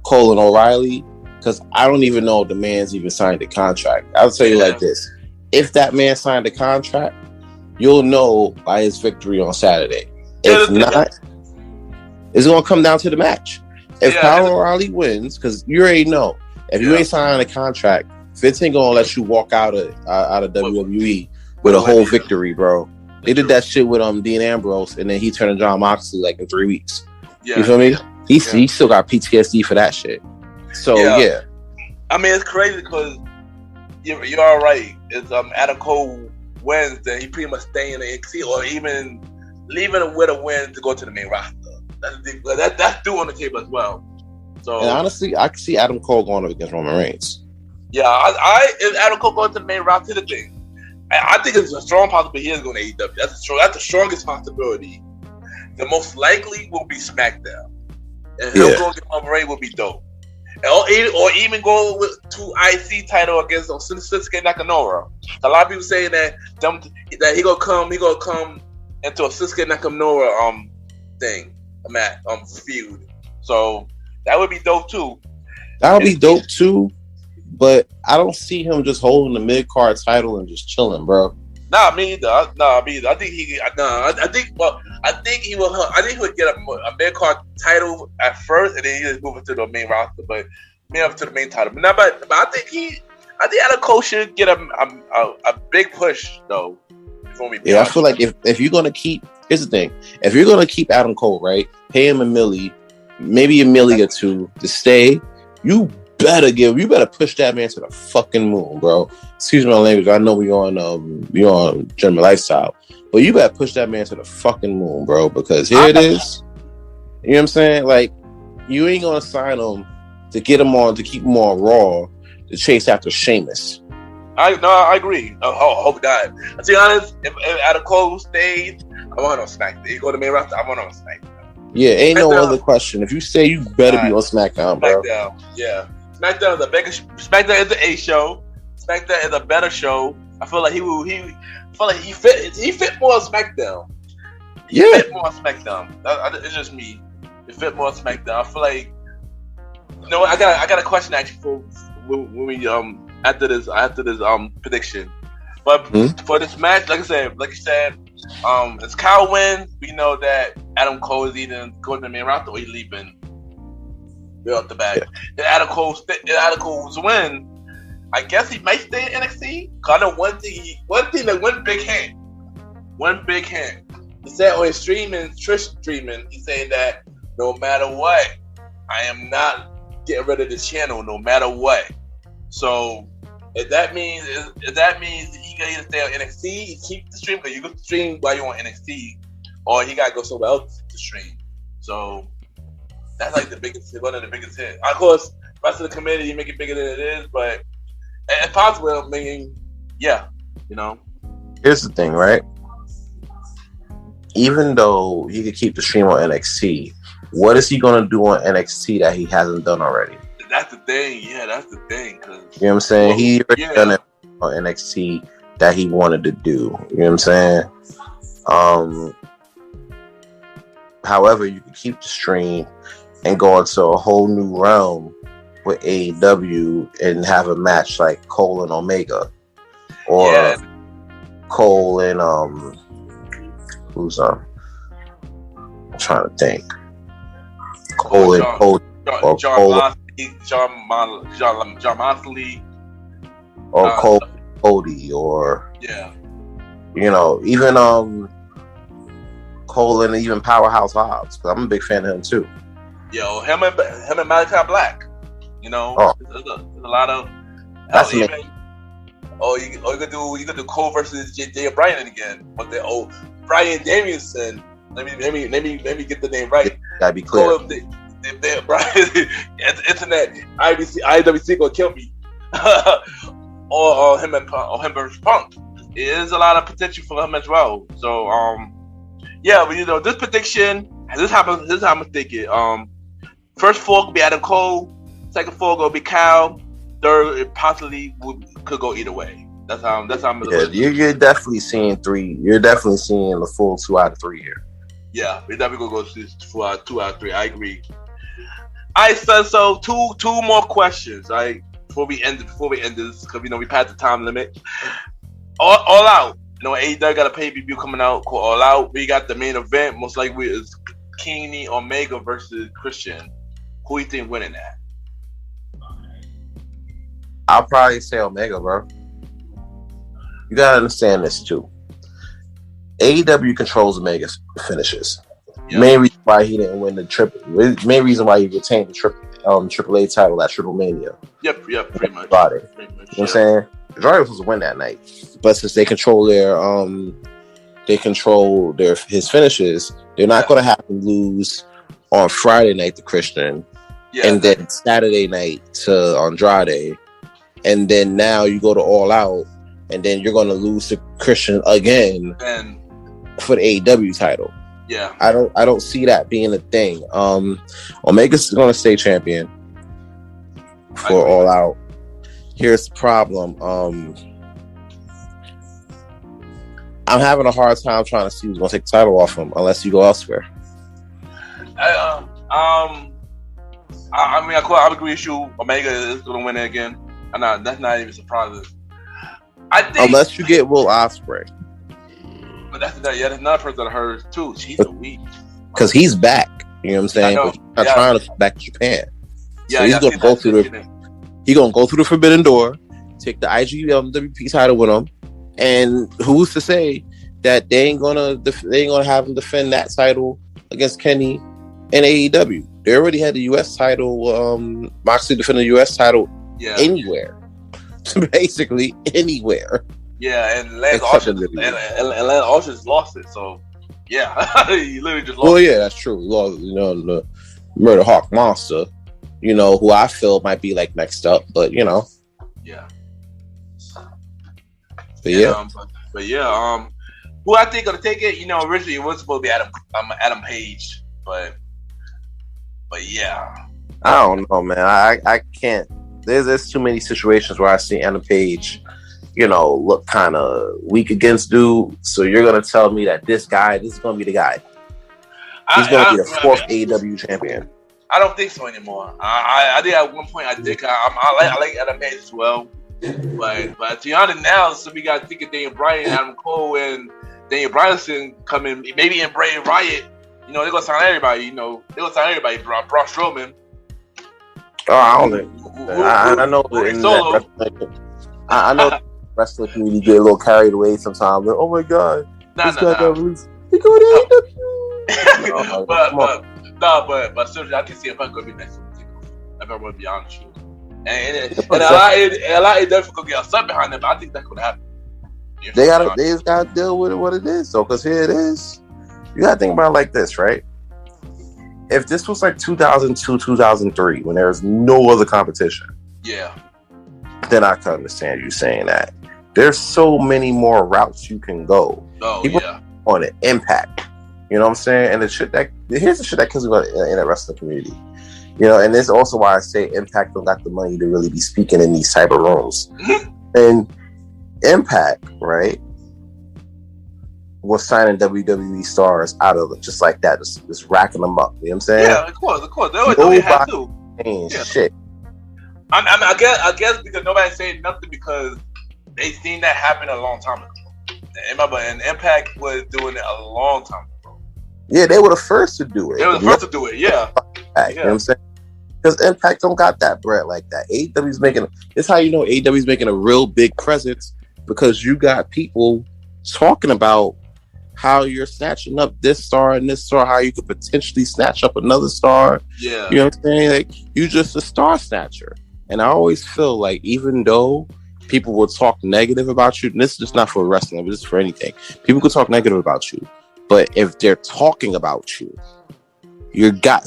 Cole and O'Reilly because I don't even know if the man's even signed a contract. I'll tell you like this: if that man signed a contract, you'll know by his victory on Saturday. If not, it's gonna come down to the match. If Kyle O'Reilly wins, because you already know, if you ain't signing a contract, Vince ain't gonna let you walk out of WWE with a whole victory, bro. They did that shit with Dean Ambrose, and then he turned to John Moxley like in 3 weeks. Yeah. You feel me? He still got PTSD for that shit. So yeah. I mean, it's crazy because you're all right. It's Adam Cole wins, then he pretty much stay in the NXT or even leaving it with a win to go to the main roster. That's due on the table as well. So, and honestly, I can see Adam Cole going up against Roman Reigns. Yeah, if Adam Cole going to the main roster, the thing, I think it's a strong possibility he is going to AEW. That's the strongest possibility. The most likely will be SmackDown, and him going to Roman Reigns will be dope. Or even go to IC title against Shinsuke Nakamura. A lot of people saying that he gonna come into a Shinsuke Nakamura thing, feud. So that would be dope too. That would be dope too, but I don't see him just holding the mid card title and just chilling, bro. Nah, me either. I think he would get a mid card title at first, and then he just move it to the main roster, but up to the main title. But I think Adam Cole should get a big push though. I feel like if you're gonna keep, here's the thing: if you're gonna keep Adam Cole, right, pay him $1 million, maybe $1 million or $2 million to stay. You better push that man to the fucking moon, bro. Excuse my language. I know we on German lifestyle, but you better push that man to the fucking moon, bro. Because here it is. You know what I'm saying? Like, you ain't gonna sign him to get him on to keep him on Raw to chase after Sheamus. I agree. Oh God. To be honest, if Adam Cole stayed, I want him on SmackDown. He go to main roster, I want him on SmackDown. Yeah, ain't no other question. If you stay, you better be on SmackDown, bro. Yeah. SmackDown is the biggest. SmackDown is the A show. SmackDown is a better show. I feel like he fit more on SmackDown. He fit more on SmackDown. It's just me. He fit more on SmackDown. I feel like. You know what? I got a question actually for when we after this prediction. But for this match, like you said, as Kyle wins, we know that Adam Cole is either going to the main roster or he's leaving. Right off the bat. If Adam Cole's win, I guess he might stay in NXT. Cause I know one big hint. He said on his streaming, Trish streaming, he's saying that no matter what, I am not getting rid of the channel, no matter what. So if that means he can either stay on NXT, he keep the stream, because you can stream while you're on NXT, or he gotta go somewhere else to stream. So that's like one of the biggest hits. Of course, the rest of the community make it bigger than it is, but it's possible. I mean, yeah, you know. Here's the thing, right? Even though he could keep the stream on NXT, what is he gonna do on NXT that he hasn't done already? That's the thing. Yeah, that's the thing. You know what I'm saying? He already done it on NXT that he wanted to do. You know what I'm saying? However, you can keep the stream and go into a whole new realm with AEW and have a match like Cole and Omega, or Cole and I'm trying to think. Cole and Cole, or John Moxley, or Cole Cody, or you know, even Cole and even Powerhouse Hobbs, because I'm a big fan of him too. Yo, him and Malachi Black. You know, there's a lot of That's Hell, amazing. you could do Cole versus Daniel Bryan again. But then Bryan Danielson. Let me get the name right. Gotta be clear. Cole, Bryan, internet, IWC gonna kill me. or him versus Punk. There's a lot of potential for him as well. So yeah, but this prediction, this is how I'm gonna think it. First four could be Adam Cole, second four gonna be Kyle, third it possibly could go either way. That's how I'm gonna you're definitely seeing three. You're definitely seeing the full 2 out of 3 here. Yeah, we're definitely gonna go 2 out of 3. I agree. Alright, so two more questions, right? Before we end this, because we passed the time limit. All Out. AEW got a pay-per-view coming out called All Out. We got the main event, most likely is Kenny Omega versus Christian. Who do you think winning that? I'll probably say Omega, bro. You gotta understand this too. AEW controls Omega's finishes. Yep. Main reason why he didn't win the main reason why he retained the AAA title at Triple Mania. Yep, pretty much. You know what I'm saying? The Jordan was supposed to win that night, but since they control his finishes, they're not going to have him lose on Friday night to Christian, and then Saturday night to Andrade, and then now you go to All Out, and then you're going to lose to Christian again for the AEW title. Yeah, I don't see that being a thing. Omega's going to stay champion for All Out. Here's the problem. I'm having a hard time trying to see who's going to take the title off him unless you go elsewhere. I agree with you. Omega is going to win it again. That's not even surprising. I think unless you get Will Ospreay. But that's another person I heard too. She's a weak. Because he's back. You know what I'm saying? But he's not trying to come back to Japan. So he's going to go through He's going to go through the Forbidden Door, take the IWP title with him, and who's to say that they ain't gonna have him defend that title against Kenny and AEW? They already had the US title, Moxley defended the US title anywhere. Basically anywhere. Yeah, and Lance Austin's lost it, so yeah. He literally just lost it. Well, yeah, that's true. Lost, the Murder Hawk Monster, who I feel might be like next up, but Yeah. But who I think gonna take it? Originally it was supposed to be Adam Page, but yeah. I don't know, man. I can't. There's too many situations where I see Adam Page, look kind of weak against dude. So you're gonna tell me that this is gonna be the guy? He's gonna be the fourth AEW champion. I don't think so anymore. I did at one point. I like Adam Page as well, but to be honest now, so we got to think of Daniel Bryan, Adam Cole, and Daniel Bryanson coming. Maybe in Bray Wyatt. They're gonna sign everybody. They're gonna sign everybody. Braun Strowman. Oh, I don't think. I know. I know. Wrestling community get a little carried away sometimes. Like, oh my god, this guy got released. He go to AEW. But seriously, I can see if I'm gonna be next week. If I'm gonna be honest with you, and a lot of them gonna get upset behind them. But I think that's gonna happen. They just gotta deal with it what it is. So, because here it is, you gotta think about it like this, right? If this was like 2002, 2003, when there was no other competition, then I can understand you saying that. There's so many more routes you can go. People on an Impact. You know what I'm saying? And here's the shit that kills me in the wrestling community. And this is also why I say Impact don't got the money to really be speaking in these type of rooms. And Impact, right, was signing WWE stars out of it just like that, just racking them up. You know what I'm saying? Yeah, of course. They always have to. Shit. I guess because nobody's saying nothing because they seen that happen a long time ago. And Impact was doing it a long time ago. Yeah, they were the first to do it. They were the first to do it, yeah. You know what I'm saying? Because Impact don't got that bread like that. AEW's making... It's how you know AEW's making a real big presence, because you got people talking about how you're snatching up this star and this star, how you could potentially snatch up another star. Yeah. You know what I'm saying? Like, you just a star snatcher. And I always feel like even though people will talk negative about you, and this is just not for wrestling, but this is for anything. People could talk negative about you, but if they're talking about you, you got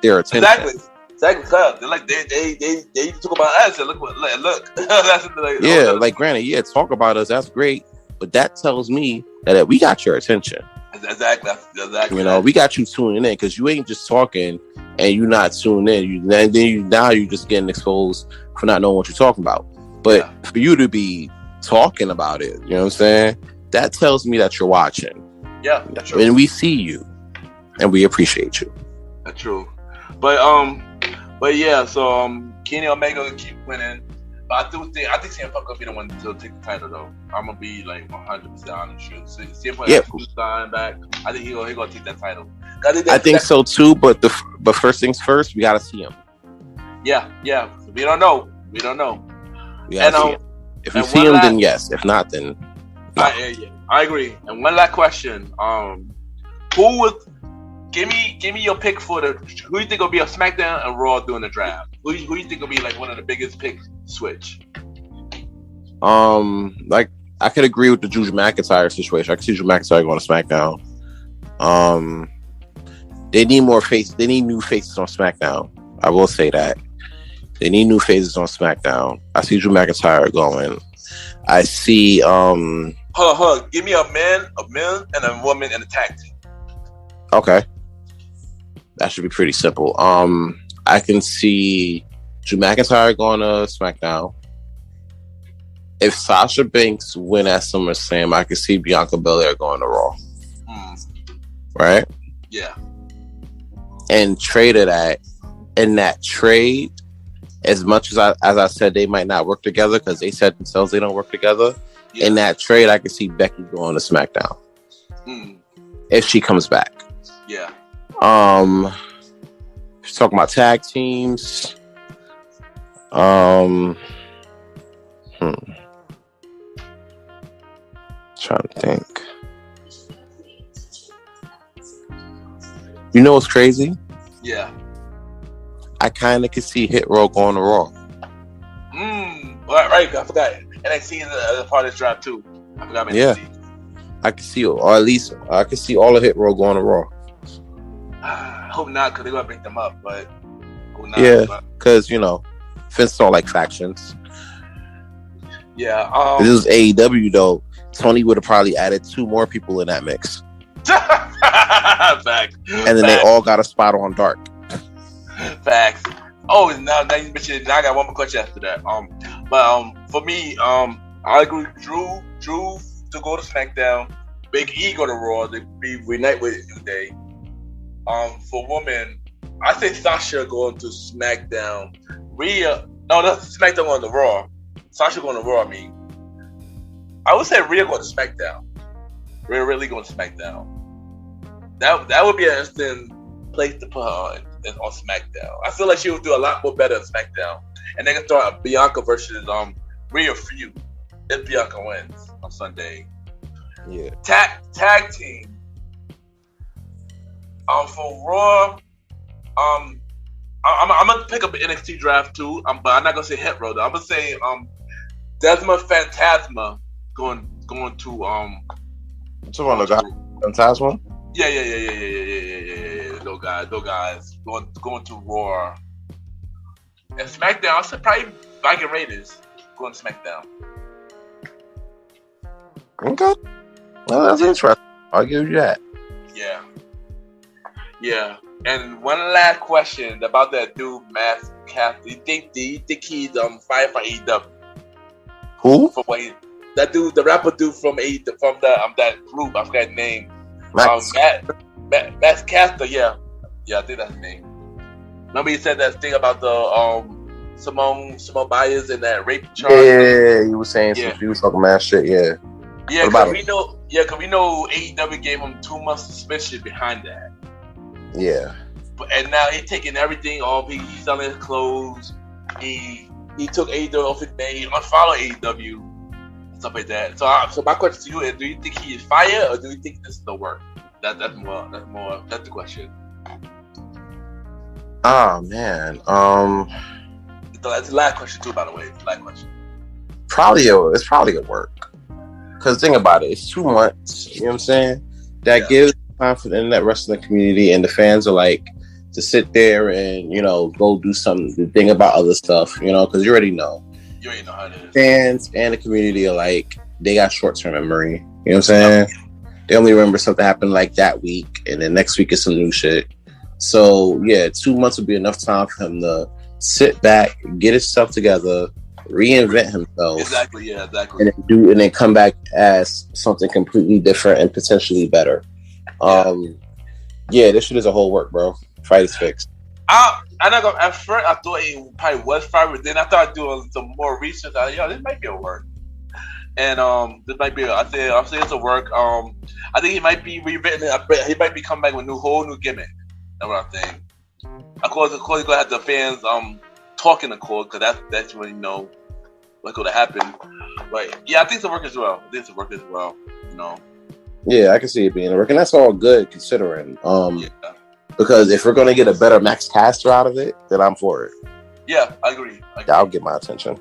their attention. Exactly. They're like they talk about us and look. That's like, yeah, like granted, yeah, talk about us. That's great, but that tells me that we got your attention. Exactly. You know, we got you tuning in because you ain't just talking and you not tuning in. Now you're just getting exposed for not knowing what you're talking about. But for you to be talking about it, you know what I'm saying? That tells me that you're watching. Yeah, that's true. And we see you, and we appreciate you. That's true. But yeah. So Kenny Omega will keep winning. But I think CM Punk will be the one to take the title though. I'm gonna be like 100% honest with you. CM Punk has sign back. I think he gonna take that title. I think so too. But first things first, we gotta see him. Yeah. We don't know. We gotta see him. If we see him, then yes. If not, then no. I agree. And one last question. Who would give me your pick for who you think will be a SmackDown and Raw during the draft? Who you think will be like one of the biggest picks? Switch. Like I could agree with the Drew McIntyre situation. I can see Drew McIntyre going to SmackDown. They need more faces. They need new faces on SmackDown. I will say that they need new faces on SmackDown. I see Drew McIntyre going. I see. Hold on. Give me a man, and a woman in a tag team. Okay, that should be pretty simple. I can see Drew McIntyre going to SmackDown. If Sasha Banks win at SummerSlam, I can see Bianca Belair going to Raw. Right? Yeah. And traded in that trade, as much as I said they might not work together because they said themselves they don't work together. Yeah. In that trade, I can see Becky going to SmackDown if she comes back. Yeah. Talking about tag teams. Trying to think. You know what's crazy? Yeah. I kind of could see Hit Row going to Raw. Right. I forgot. NXT is a part of this draft too. I forgot NXT. Yeah. I can see, or at least I can see all of Hit Row going to Raw. I hope not, because they're gonna break them up. But yeah, because Vince don't like factions. Yeah. This is AEW though. Tony would have probably added 2 more people in that mix. Facts. And then they all got a spot on Dark. Facts. Oh, now you mentioned. Now I got one more question after that. But for me, I agree with Drew to go to SmackDown. Big E go to Raw. They be reunite with New Day. For women, I say Sasha going to SmackDown. SmackDown going to Raw. Sasha going to Raw. I would say Rhea going to SmackDown. Rhea really going to SmackDown. That would be an interesting place to put her on SmackDown. I feel like she would do a lot more better on SmackDown. And they can start a Bianca versus Rhea feud if Bianca wins on Sunday. Yeah. Tag team. For Raw, I'm gonna pick up an NXT draft too. But I'm not gonna say Hit Row though. I'm gonna say Desmond Phantasma going to Phantasma? Yeah. Those guys going to Raw. And SmackDown, I said probably Viking Raiders going to SmackDown. Okay. Well, that's interesting. I'll give you that. Yeah. And one last question about that dude, Matt Cath. Do you think he's fired for AEW? Who? That dude, the rapper dude from that group. I forgot his name. Matt Caster. Yeah, I think that's his name. Remember he said that thing about the Simone Biles and that rape charge. Yeah, he was saying some. He was talking mad shit. Yeah. Yeah, because we know AEW gave him 2 months suspension behind that. Yeah. And now he's taking everything off. He's selling his clothes. He took AEW off his name. He unfollowed AEW. Stuff like that. So my question to you is: do you think he is fired, or do you think this is the work? That's the question. Oh man. It's the last question too, by the way. It's the last question. It's probably a work. Because think about it, it's 2 months. You know what I'm saying? That gives confidence in that wrestling community, and the fans are like to sit there and go do something to think about other stuff. Because you already know. You already know how it is. Fans and the community are like they got short-term memory. You know what I'm saying? They only remember something happened like that week, and then next week is some new shit. So yeah, 2 months would be enough time for him to sit back, get his stuff together, reinvent himself. Exactly. And then come back as something completely different and potentially better. This shit is a whole work, bro. Fight is fixed. At first I thought it probably was fight, but then I started doing some more research. This might be a work. And this might be. I say it's a work. I think he might be rewritten. He might be coming back with whole new gimmick. That's what I think. Of course, he's gonna have the fans talking, of course, because that's when what's gonna happen. But yeah, I think it's a work as well. Yeah, I can see it being a work, and that's all good considering. Because if we're gonna get a better Max Caster out of it, then I'm for it. Yeah, I agree. That'll get my attention.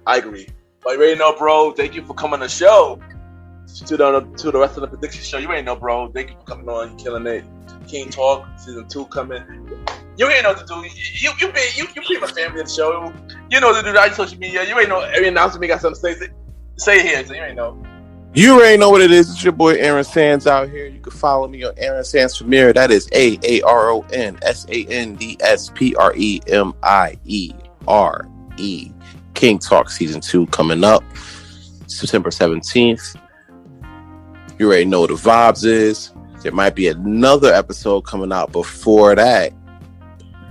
I agree. But you already know, bro. Thank you for coming on the show. To the rest of the prediction show. You already know, bro. Thank you for coming on. You're killing it. King Talk season 2 coming. You ain't know what to do. You pretty much family of the show. You know what to do on social media. You ain't know every announcement got something to say it here. So you ain't know. You already know what it is. It's your boy Aaron Sands out here. You can follow me on Aaron Sands Premier. That is AARONSANDSPREMIERE. King Talk season 2 coming up September 17th. You already know what the vibes is. There might be another episode coming out before that.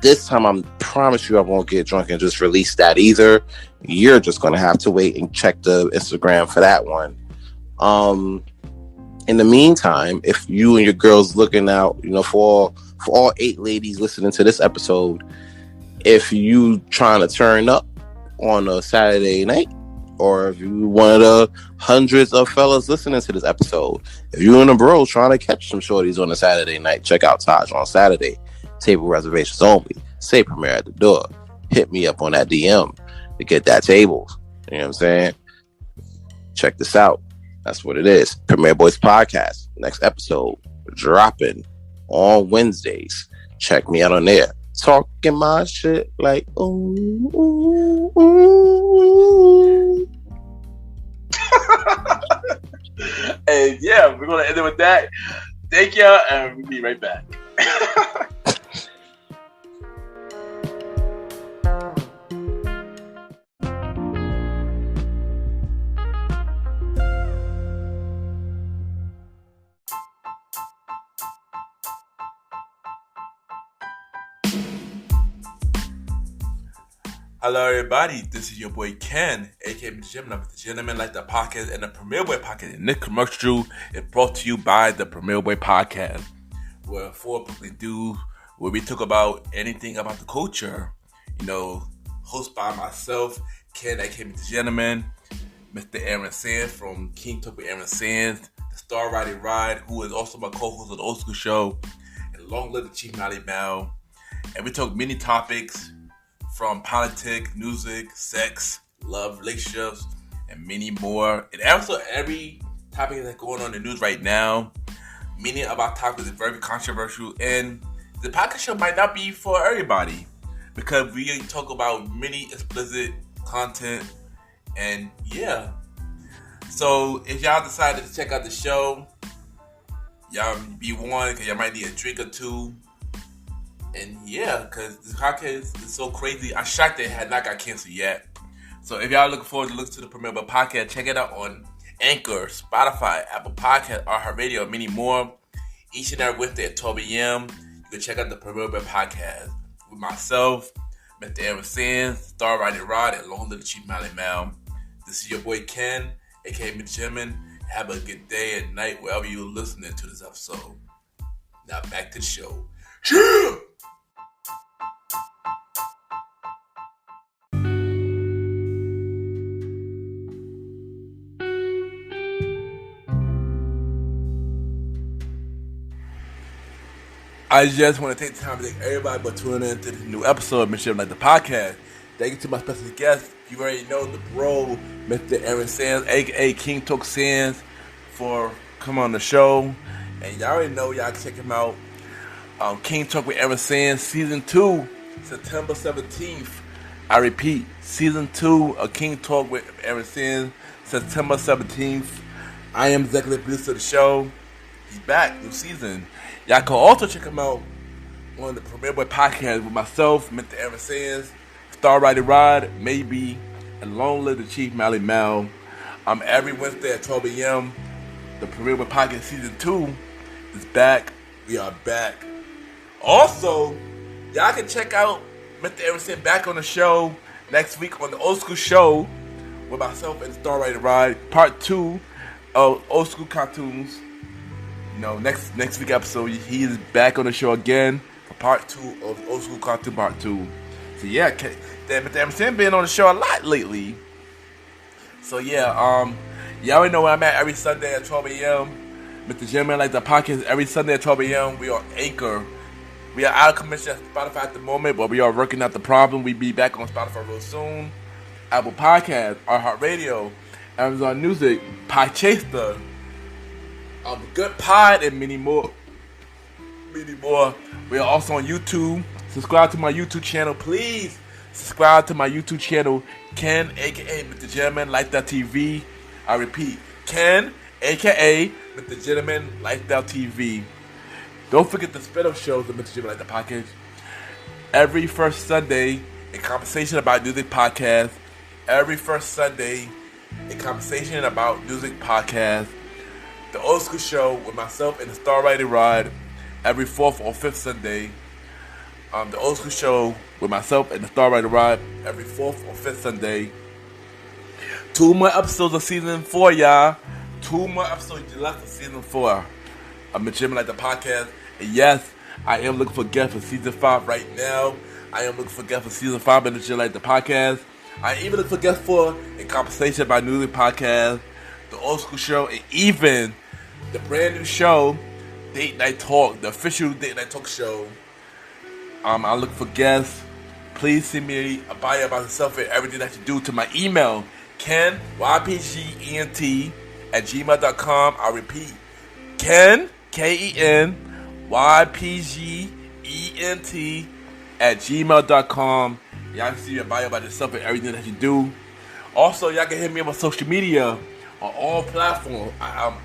This time, I promise you I won't get drunk and just release that either. You're just going to have to wait and check the Instagram for that one. In the meantime, if you and your girls looking out, for all 8 ladies listening to this episode, if you trying to turn up on a Saturday night, or if you one of the hundreds of fellas listening to this episode, if you and the bros trying to catch some shorties on a Saturday night, check out Taj on Saturday. Table reservations only. Say premiere at the door. Hit me up on that DM to get that table. You know what I'm saying? Check this out. That's what it is. Premier Boyz Podcast. Next episode dropping on Wednesdays. Check me out on there. Talking my shit like ooh, ooh, ooh. And yeah, we're gonna end it with that. Thank y'all, and we'll be right back. Hello, everybody. This is your boy Ken, aka Mr. Gentleman Like the Podcast and the Premier Boy Podcast. And this commercial is brought to you by the Premier Boy Podcast, where we talk about anything about the culture. Hosted by myself, Ken, aka Mr. Gentleman, Mr. Aaron Sands from King Talk with Aaron Sands, the Star Riding Ride, who is also my co-host of the Old School Show, and Long Live the Chief Mally Mal. And we talk many topics, from politics, music, sex, love, relationships, and many more. And also every topic that's going on in the news right now. Many of our topics are very controversial, and the podcast show might not be for everybody because we talk about many explicit content. And yeah, so if y'all decided to check out the show, y'all be warned because y'all might need a drink or two. And yeah, because the podcast is so crazy. I'm shocked they had not got canceled yet. So if y'all looking forward to listen to the Premier Boy Podcast, check it out on Anchor, Spotify, Apple Podcast, iHeartRadio, and many more. Each and every Wednesday at 12 a.m. You can check out the Premier Boy Podcast with myself, Mr. Aaron Sands, Star Riding Rod, and Long Live the Chief Mally Mal. This is your boy Ken, aka Mr. Gentleman. Have a good day and night wherever you're listening to this episode. Now back to the show. Yeah! I just want to take the time to thank everybody for tuning in to this new episode of Mission Like the Podcast. Thank you to my special guest. You already know the bro, Mr. Aaron Sands, aka King Talk Sands, for coming on the show. And y'all already know y'all can check him out. King Talk with Aaron Sands, Season 2, September 17th. I repeat, Season 2 of King Talk with Aaron Sands, September 17th. I am executive producer of the show. He's back, new season. Y'all can also check him out on the Premier Boy podcast with myself, Mr. Aaron Sands, Star Rider Rod, Maybe, and Long Live the Chief Mally Mal. Every Wednesday at 12 a.m. The Premier Boy podcast season 2 is back. We are back. Also, y'all can check out Mr. Aaron Sands back on the show next week on the Old School Show with myself and Star Rider Rod, part 2 of Old School Cartoons. You know, next week episode, he is back on the show again for part 2 of Old School Cartoon Part 2. So yeah, Mr. Aaron Sands been on the show a lot lately. So yeah, y'all already know where I'm at every Sunday at 12 a.m. Mr. Gentleman Like the podcast every Sunday at 12 a.m. We are Anchor. We are out of commission at Spotify at the moment, but we are working out the problem. We be back on Spotify real soon. Apple Podcast, iHeartRadio, Amazon Music, Podchaser, Good Pod, and many more. Many more. We are also on YouTube. Subscribe to my YouTube channel, please. Subscribe to my YouTube channel, Ken, aka Mr. Gentleman Lifestyle TV. I repeat, Ken, aka Mr. Gentleman Lifestyle TV. Don't forget the spin-off shows of Mr. Gentleman Lifestyle Podcast. Every first Sunday, a conversation about music podcast. Every first Sunday, a conversation about music podcast. The Old School Show with myself and the Star Rider Rod. Every fourth or fifth Sunday. The Old School Show with myself and the Star Rider Rod every fourth or fifth Sunday. 2 more episodes of season 4, y'all. 2 more episodes left of season 4 of Mr. Gentleman Like the podcast. And yes, I am looking for guests for season 5 right now. I am looking for guests for season 5 of Mr. Gentleman Like the podcast. I even look for guests for a conversation about music podcast, the Old School Show, and even the brand new show, Date Night Talk, the official Date Night Talk show. I look for guests. Please send me a bio about yourself and everything that you do to my email, Ken, YPGENT, @gmail.com. I repeat, Ken, KEN, YPGENT, @gmail.com. Y'all can see a bio about yourself and everything that you do. Also, y'all can hit me up on social media on all platforms.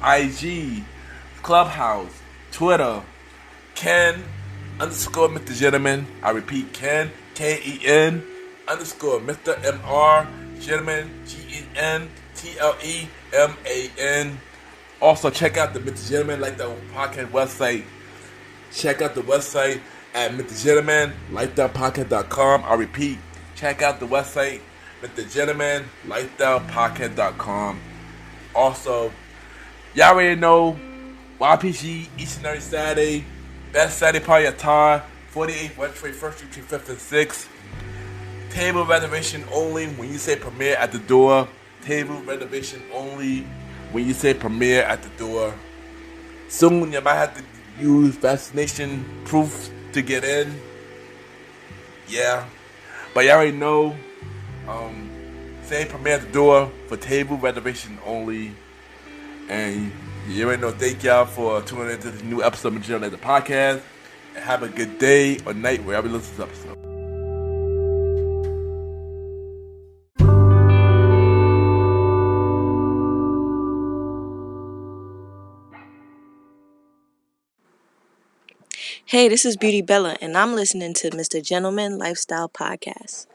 IG, Clubhouse, Twitter, Ken _ Mr. Gentleman. I repeat, Ken, KEN _ Mr. MR Gentleman, GENTLEMAN. Also, check out the Mr. Gentleman Like the podcast website. Check out the website at MrGentlemanLifestylePodcast.com. I repeat, check out the website, MrGentlemanLifestylePodcast.com. Also, y'all already know YPG each and every Saturday. Best Saturday party at Tar, 48th West 21st Street, between 5th and 6th. Table reservation only when you say premiere at the door. Table reservation only when you say premiere at the door. Soon you might have to use vaccination proof to get in. Yeah. But you already know, say premiere at the door for table reservation only. And you already know, thank y'all for tuning into this new episode of Gentleman Like the podcast. And have a good day or night wherever you listen to this episode. Hey, this is Beauty Bella, and I'm listening to Mr. Gentleman Lifestyle Podcast.